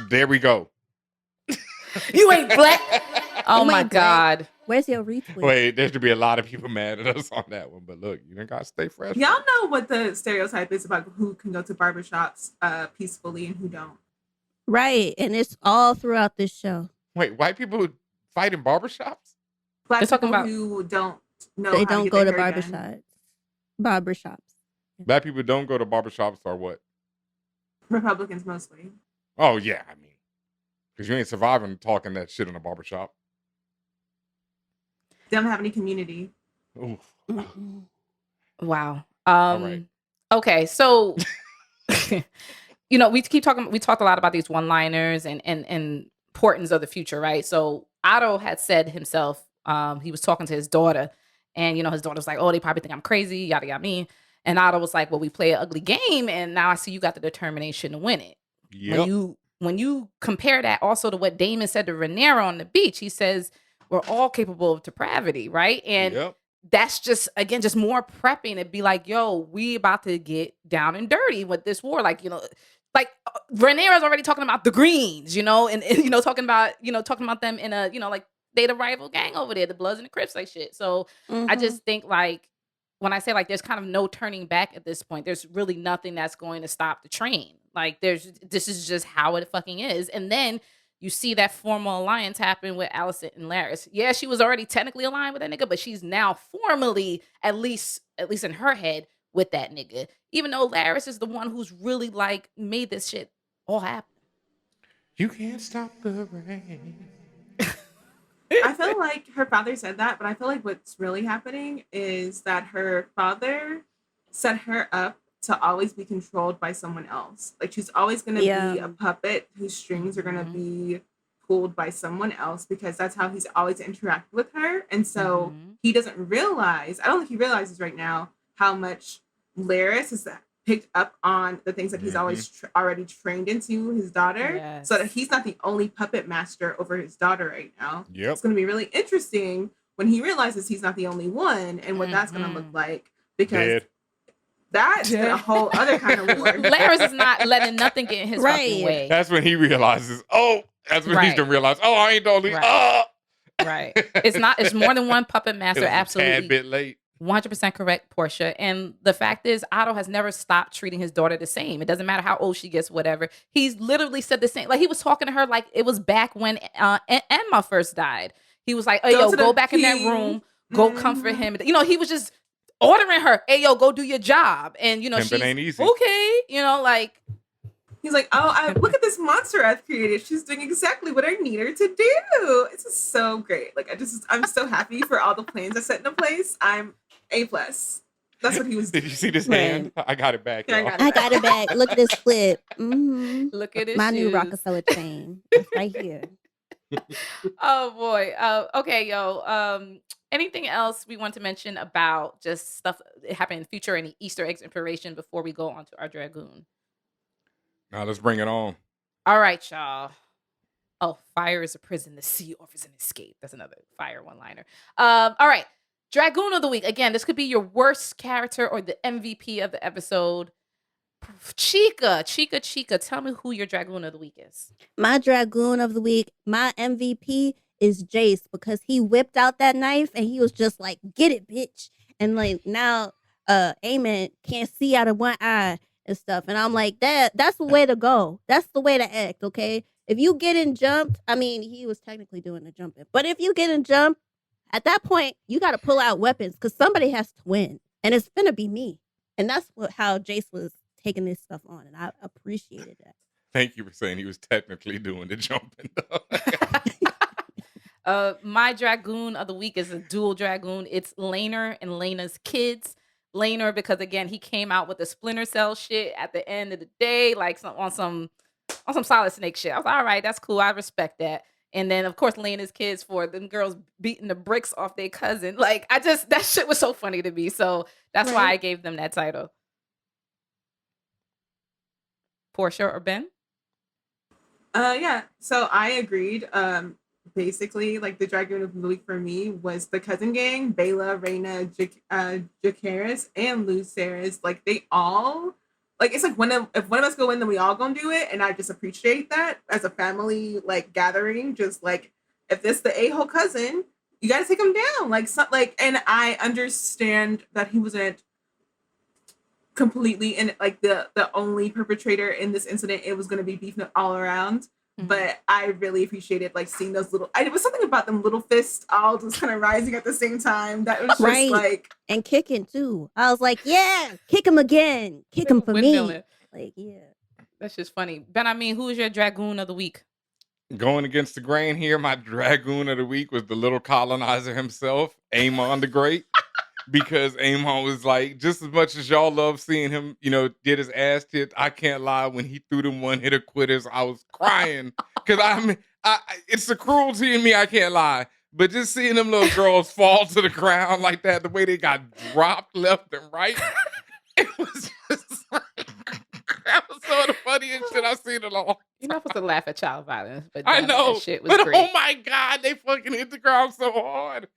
[SPEAKER 5] There we go.
[SPEAKER 4] You ain't black. Oh my God.
[SPEAKER 2] Where's your retweet?
[SPEAKER 5] Wait, there should be a lot of people mad at us on that one. But look, you done got to stay fresh.
[SPEAKER 1] Y'all know what the stereotype is about who can go to barbershops peacefully and who don't.
[SPEAKER 2] Right. And it's all throughout this show.
[SPEAKER 5] Wait, white people who fight in barbershops?
[SPEAKER 1] Black people who don't know
[SPEAKER 2] they
[SPEAKER 1] how
[SPEAKER 2] don't
[SPEAKER 1] to
[SPEAKER 2] go to
[SPEAKER 1] get their hair
[SPEAKER 2] barbershops.
[SPEAKER 1] done.
[SPEAKER 2] Barbershops.
[SPEAKER 5] Black people don't go to barbershops or what?
[SPEAKER 1] Republicans mostly.
[SPEAKER 5] Oh, yeah. I mean, because you ain't surviving talking that shit in a barbershop.
[SPEAKER 1] They don't have any community.
[SPEAKER 5] Oof.
[SPEAKER 4] Wow.
[SPEAKER 5] All right.
[SPEAKER 4] Okay, so you know, we talked a lot about these one-liners and importance of the future, right? So Otto had said himself, he was talking to his daughter, and you know, his daughter was like, oh, they probably think I'm crazy, yada yada me. And Otto was like, well, we play an ugly game, and now I see you got the determination to win it.
[SPEAKER 5] Yep.
[SPEAKER 4] When you compare that also to what Damon said to Rhaenyra on the beach, he says we're all capable of depravity, right? And that's just, again, just more prepping to be like, yo, we about to get down and dirty with this war. Like, you know, like Rhaenyra's already talking about the Greens, you know, and you know, talking about them in a, you know, like they the rival gang over there, the Bloods and the Crips, like shit. So I just think like, when I say like there's kind of no turning back at this point, there's really nothing that's going to stop the train. Like this is just how it fucking is. And then you see that formal alliance happen with Alicent and Larys. Yeah, she was already technically aligned with that nigga, but she's now formally, at least in her head, with that nigga. Even though Larys is the one who's really like made this shit all happen.
[SPEAKER 5] You can't stop the rain.
[SPEAKER 1] I feel like her father said that, but I feel like what's really happening is that her father set her up to always be controlled by someone else. Like she's always going to be a puppet whose strings are going to be pulled by someone else because that's how he's always interacted with her. And so he doesn't realize, I don't think he realizes right now how much Larys is picked up on the things that he's always already trained into his daughter, so that he's not the only puppet master over his daughter right now. It's going to be really interesting when he realizes he's not the only one and what that's going to look like, because that's a whole other kind of war.
[SPEAKER 4] Larys is not letting nothing get in his fucking way.
[SPEAKER 5] That's when he realizes, that's when he's going to realize, I ain't the only,
[SPEAKER 4] Right. It's more than one puppet master, absolutely.
[SPEAKER 5] A tad bit late.
[SPEAKER 4] 100% correct, Portia. And the fact is, Otto has never stopped treating his daughter the same. It doesn't matter how old she gets, whatever. He's literally said the same. Like, he was talking to her like it was back when Emma first died. He was like, hey, yo, go back in that room. Go comfort him. You know, he was just ordering her, hey, yo, go do your job. And, you know, she's
[SPEAKER 5] ain't easy.
[SPEAKER 4] Okay. You know, like.
[SPEAKER 1] He's like, look at this monster I've created. She's doing exactly what I need her to do. It's just so great. Like, I'm so happy for all the plans I set into place. I'm A+. That's what he was doing.
[SPEAKER 5] Did you see this hand? I got it back.
[SPEAKER 2] Yeah, I got it back. Look at this flip. Mm-hmm.
[SPEAKER 4] Look at his
[SPEAKER 2] My
[SPEAKER 4] shoes.
[SPEAKER 2] new Rockefeller chain. It's right here.
[SPEAKER 4] Oh boy. Okay, yo. Anything else we want to mention about just stuff that happened in the future, any Easter eggs inspiration before we go on to our Dragoon?
[SPEAKER 5] Now let's bring it on.
[SPEAKER 4] All right, y'all. Oh, fire is a prison. The sea offers an escape. That's another fire one-liner. All right. Dragoon of the week. Again, this could be your worst character or the MVP of the episode. Chica. Tell me who your Dragoon of the week is.
[SPEAKER 2] My Dragoon of the week, my MVP is Jace, because he whipped out that knife and he was just like, get it, bitch. And like now, Aemon can't see out of one eye and stuff. And I'm like, that's the way to go. That's the way to act, okay? If you get in jumped, I mean, he was technically doing the jumping. But if you get in jumped, at that point, you got to pull out weapons because somebody has to win. And it's going to be me. And that's how Jace was taking this stuff on. And I appreciated that.
[SPEAKER 5] Thank you for saying he was technically doing the jumping.
[SPEAKER 4] My Dragoon of the week is a dual Dragoon. It's Laenor and Laena's kids. Laner because again he came out with the Splinter Cell shit at the end of the day, like on some Solid Snake shit. I was like, all right, that's cool. I respect that. And then of course Lena's kids for them girls beating the bricks off their cousin. Like that shit was so funny to me. So that's why I gave them that title. Portia or Ben?
[SPEAKER 1] Yeah. So I agreed. Basically, like the Dragoon of the Week for me was the cousin gang, Bela, Reyna, Jacaerys, and Lucerys. Like they all, like it's like if one of us go in, then we all gonna do it, and I just appreciate that as a family like gathering. Just like if this the a-hole cousin, you got to take him down. And I understand that he wasn't completely in like the only perpetrator in this incident. It was going to be beef all around. But I really appreciated like seeing those it was something about them little fists all just kind of rising at the same time. That was just like,
[SPEAKER 2] and kicking too. I was like, yeah, kick him again, kick him for me. Like, yeah,
[SPEAKER 4] that's just funny. Ben, I mean, who is your Dragoon of the Week?
[SPEAKER 5] Going against the grain here, my Dragoon of the Week was the little colonizer himself, Aemon the Great. Because Aemon was like, just as much as y'all love seeing him, get his ass kicked, I can't lie. When he threw them one hitter quitters, I was crying. Because it's the cruelty in me, I can't lie. But just seeing them little girls fall to the ground like that, the way they got dropped left and right, it was just like, that was some of the funniest shit I've seen in a long.
[SPEAKER 4] You're not supposed to laugh at child violence, but
[SPEAKER 5] I know.
[SPEAKER 4] That shit was great.
[SPEAKER 5] Oh my God, they fucking hit the ground so hard.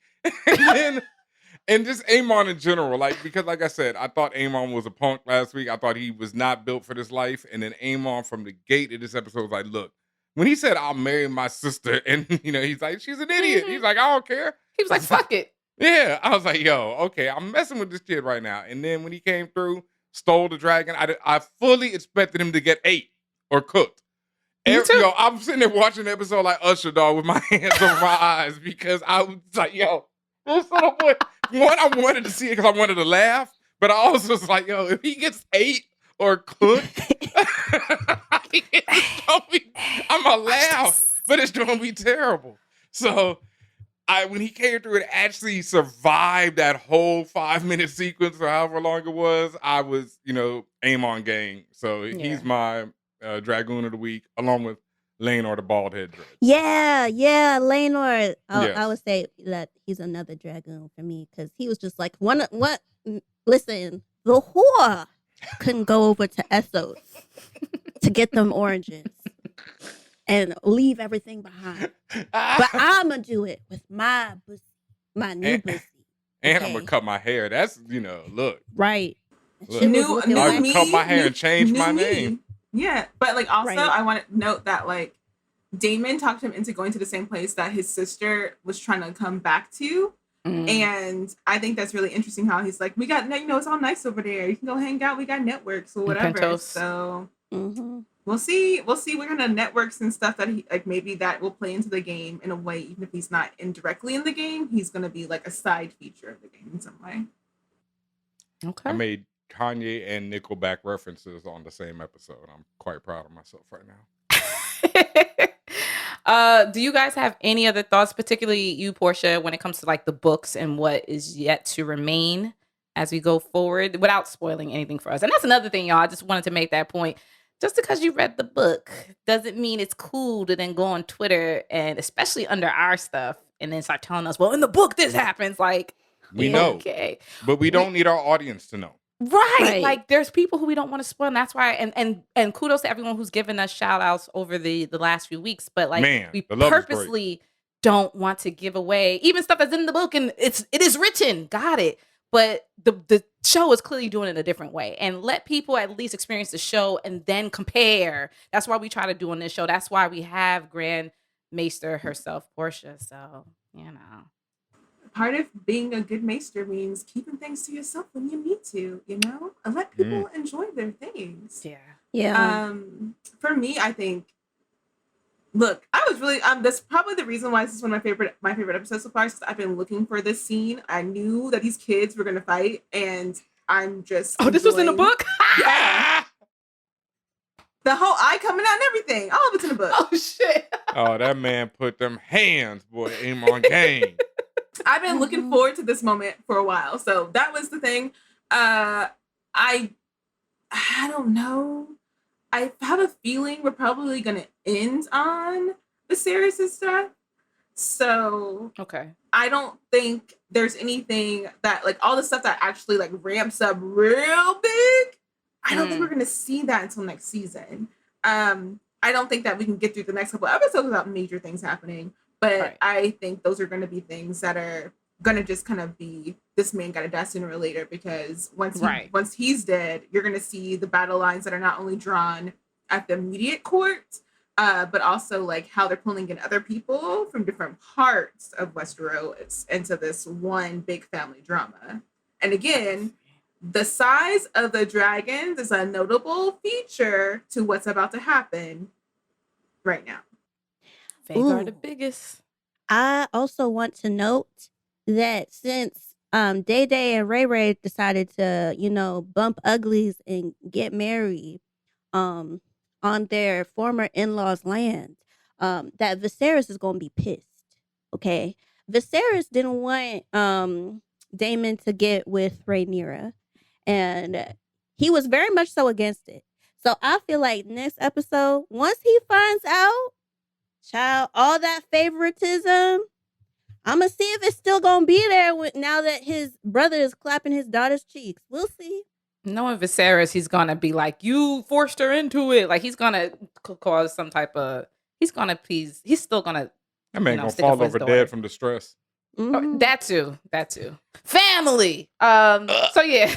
[SPEAKER 5] And just Aemon in general, because like I said, I thought Aemon was a punk last week. I thought he was not built for this life. And then Aemon from the gate of this episode was like, look, when he said, I'll marry my sister, and, he's like, she's an idiot. He's like, I don't care.
[SPEAKER 4] He was like, fuck it.
[SPEAKER 5] Yeah. I was like, yo, okay, I'm messing with this kid right now. And then when he came through, stole the dragon, I fully expected him to get ate or cooked. Yo, I'm sitting there watching the episode like Usher, dog, with my hands over my eyes because I was like, yo, this little boy. One, I wanted to see it because I wanted to laugh, but I also was like, yo, if he gets ate or cooked, I'm going to laugh, but it's going to be terrible. So when he came through and actually survived that whole 5-minute sequence or however long it was, I was, Aemon gang. So he's my Dragoon of the Week, along with Laenor the bald head dread.
[SPEAKER 2] Yeah, Laenor. I would say that he's another Dragoon for me because he was just like what? Listen, the whore couldn't go over to Essos to get them oranges and leave everything behind, but I'ma do it with my pussy, my new pussy.
[SPEAKER 5] And I'm gonna cut my hair. That's look
[SPEAKER 2] right.
[SPEAKER 5] Look, I'm gonna cut my hair and change my name.
[SPEAKER 1] Yeah, but like also I want to note that like Daemon talked him into going to the same place that his sister was trying to come back to. And I think that's really interesting how he's like, we got, it's all nice over there. You can go hang out. We got networks or whatever.
[SPEAKER 4] Pentos.
[SPEAKER 1] So we'll see. We're going to networks and stuff that he like, maybe that will play into the game in a way, even if he's not indirectly in the game, he's going to be like a side feature of the game in some way.
[SPEAKER 4] Okay.
[SPEAKER 5] I made Kanye and Nickelback references on the same episode. I'm quite proud of myself right
[SPEAKER 4] now. Do you guys have any other thoughts, particularly you, Portia, when it comes to like the books and what is yet to remain as we go forward without spoiling anything for us? And that's another thing, y'all. I just wanted to make that point. Just because you read the book doesn't mean it's cool to then go on Twitter and especially under our stuff and then start telling us, well, in the book, this happens. Like,
[SPEAKER 5] we know,
[SPEAKER 4] okay,
[SPEAKER 5] but we don't need our audience to know.
[SPEAKER 4] Right. Like there's people who we don't want to spoil. And that's why, and kudos to everyone who's given us shout outs over the last few weeks. But like we purposely don't want to give away even stuff that's in the book and it is written. Got it. But the show is clearly doing it a different way. And let people at least experience the show and then compare. That's why we try to do on this show. That's why we have Grand Maester herself, Portia. So,
[SPEAKER 1] part of being a good maester means keeping things to yourself when you need to, and let people enjoy their things.
[SPEAKER 2] Yeah.
[SPEAKER 1] For me, I think, look, I was really, that's probably the reason why this is one of my favorite episodes so far, because I've been looking for this scene. I knew that these kids were going to fight, and I'm just
[SPEAKER 4] this was in the book?
[SPEAKER 1] Yeah. The whole eye coming out and everything. All of it's in the book.
[SPEAKER 4] Oh, shit.
[SPEAKER 5] Oh, that man put them hands, boy, Aemon gang.
[SPEAKER 1] I've been looking forward to this moment for a while. So that was the thing. I don't know. I have a feeling we're probably gonna end on Viserys' stuff. So
[SPEAKER 4] okay,
[SPEAKER 1] I don't think there's anything that like all the stuff that actually like ramps up real big. I don't think we're gonna see that until next season. I don't think that we can get through the next couple episodes without major things happening. But I think those are going to be things that are going to just kind of be this man got a die sooner or later, because once he's dead, you're going to see the battle lines that are not only drawn at the immediate court, but also like how they're pulling in other people from different parts of Westeros into this one big family drama. And again, the size of the dragons is a notable feature to what's about to happen right now.
[SPEAKER 4] They are the biggest.
[SPEAKER 2] I also want to note that since Day Day and Ray Ray decided to, bump uglies and get married on their former in-laws' land, that Viserys is going to be pissed. Okay? Viserys didn't want Daemon to get with Rhaenyra. And he was very much so against it. So I feel like next episode, once he finds out, child, all that favoritism, I'm going to see if it's still going to be there now that his brother is clapping his daughter's cheeks. We'll see.
[SPEAKER 4] Knowing Viserys, he's going to be like, you forced her into it. Like, he's going to cause some type of, he's still going to,
[SPEAKER 5] that man going to fall over dead from distress.
[SPEAKER 4] Mm-hmm. That too. Family. So yeah.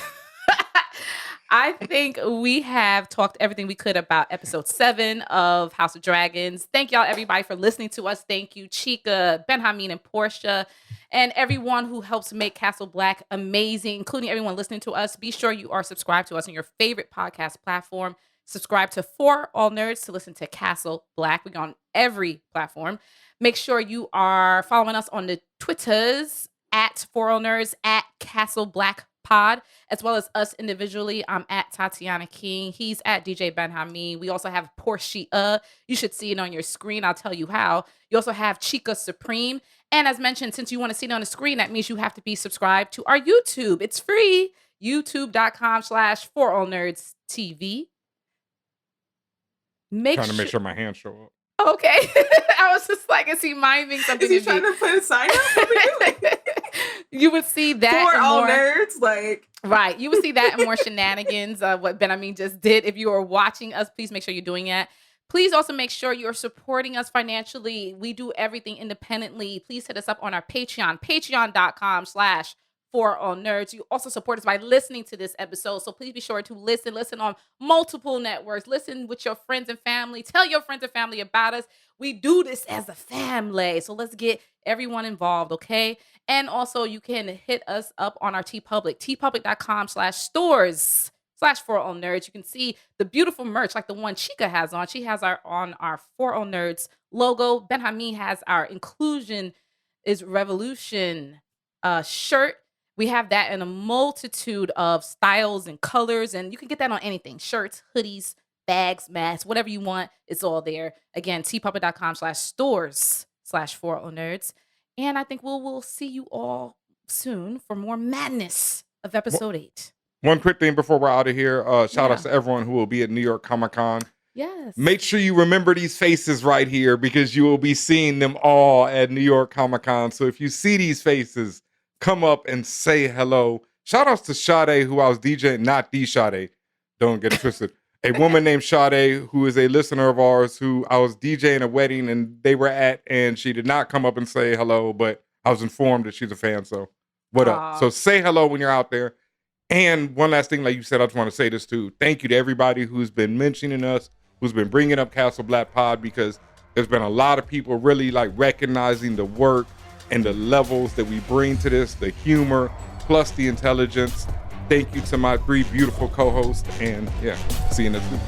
[SPEAKER 4] I think we have talked everything we could about episode 7 of House of Dragons. Thank y'all, everybody, for listening to us. Thank you, Chica, Benjamin, and Portia, and everyone who helps make Castle Black amazing, including everyone listening to us. Be sure you are subscribed to us on your favorite podcast platform. Subscribe to For All Nerds to listen to Castle Black. We're on every platform. Make sure you are following us on the Twitters at For All Nerds, at Castle Black Pod, as well as us individually. I'm at Tatiana King. He's at DJ Benjamin. We also have Portia. You should see it on your screen. I'll tell you how. You also have Chica Supreme. And as mentioned, since you want to see it on the screen, that means you have to be subscribed to our YouTube. It's free. YouTube.com/ForAllNerdsTV.
[SPEAKER 5] Trying to make sure my hands show up.
[SPEAKER 4] Okay. I was just like, is he miming something?
[SPEAKER 1] Is he trying to put a sign up?
[SPEAKER 4] You would see that.
[SPEAKER 1] For all nerds, like.
[SPEAKER 4] Right. You would see that and more shenanigans, what Benjamin just did. If you are watching us, please make sure you're doing that. Please also make sure you're supporting us financially. We do everything independently. Please hit us up on our Patreon, patreon.com/ForAllNerds. You also support us by listening to this episode. So please be sure to listen on multiple networks. Listen with your friends and family. Tell your friends and family about us. We do this as a family. So let's get everyone involved, okay? And also you can hit us up on our TeePublic, tpublic.com/stores/ForAllNerds. You can see the beautiful merch like the one Chica has on. She has on our For All Nerds logo. Benjamin has our Inclusion is Revolution shirt. We have that in a multitude of styles and colors, and you can get that on anything. Shirts, hoodies, bags, masks, whatever you want, it's all there. Again, tpublic.com/stores/ForAllNerds. And I think we'll see you all soon for more madness of episode 8.
[SPEAKER 5] One quick thing before we're out of here. Shout out to everyone who will be at New York Comic Con.
[SPEAKER 4] Yes.
[SPEAKER 5] Make sure you remember these faces right here, because you will be seeing them all at New York Comic Con. So if you see these faces, come up and say hello. Shout outs to Sade, who I was DJing, not the Sade. Don't get it twisted. A woman named Sade, who is a listener of ours, who I was DJing a wedding and they were at, and she did not come up and say hello, but I was informed that she's a fan. So what up? So say hello when you're out there. And one last thing, like you said, I just want to say this too. Thank you to everybody who's been mentioning us, who's been bringing up Castle Black Pod, because there's been a lot of people really like recognizing the work and the levels that we bring to this, the humor, plus the intelligence. Thank you to my 3 beautiful co-hosts, and yeah, see you next week.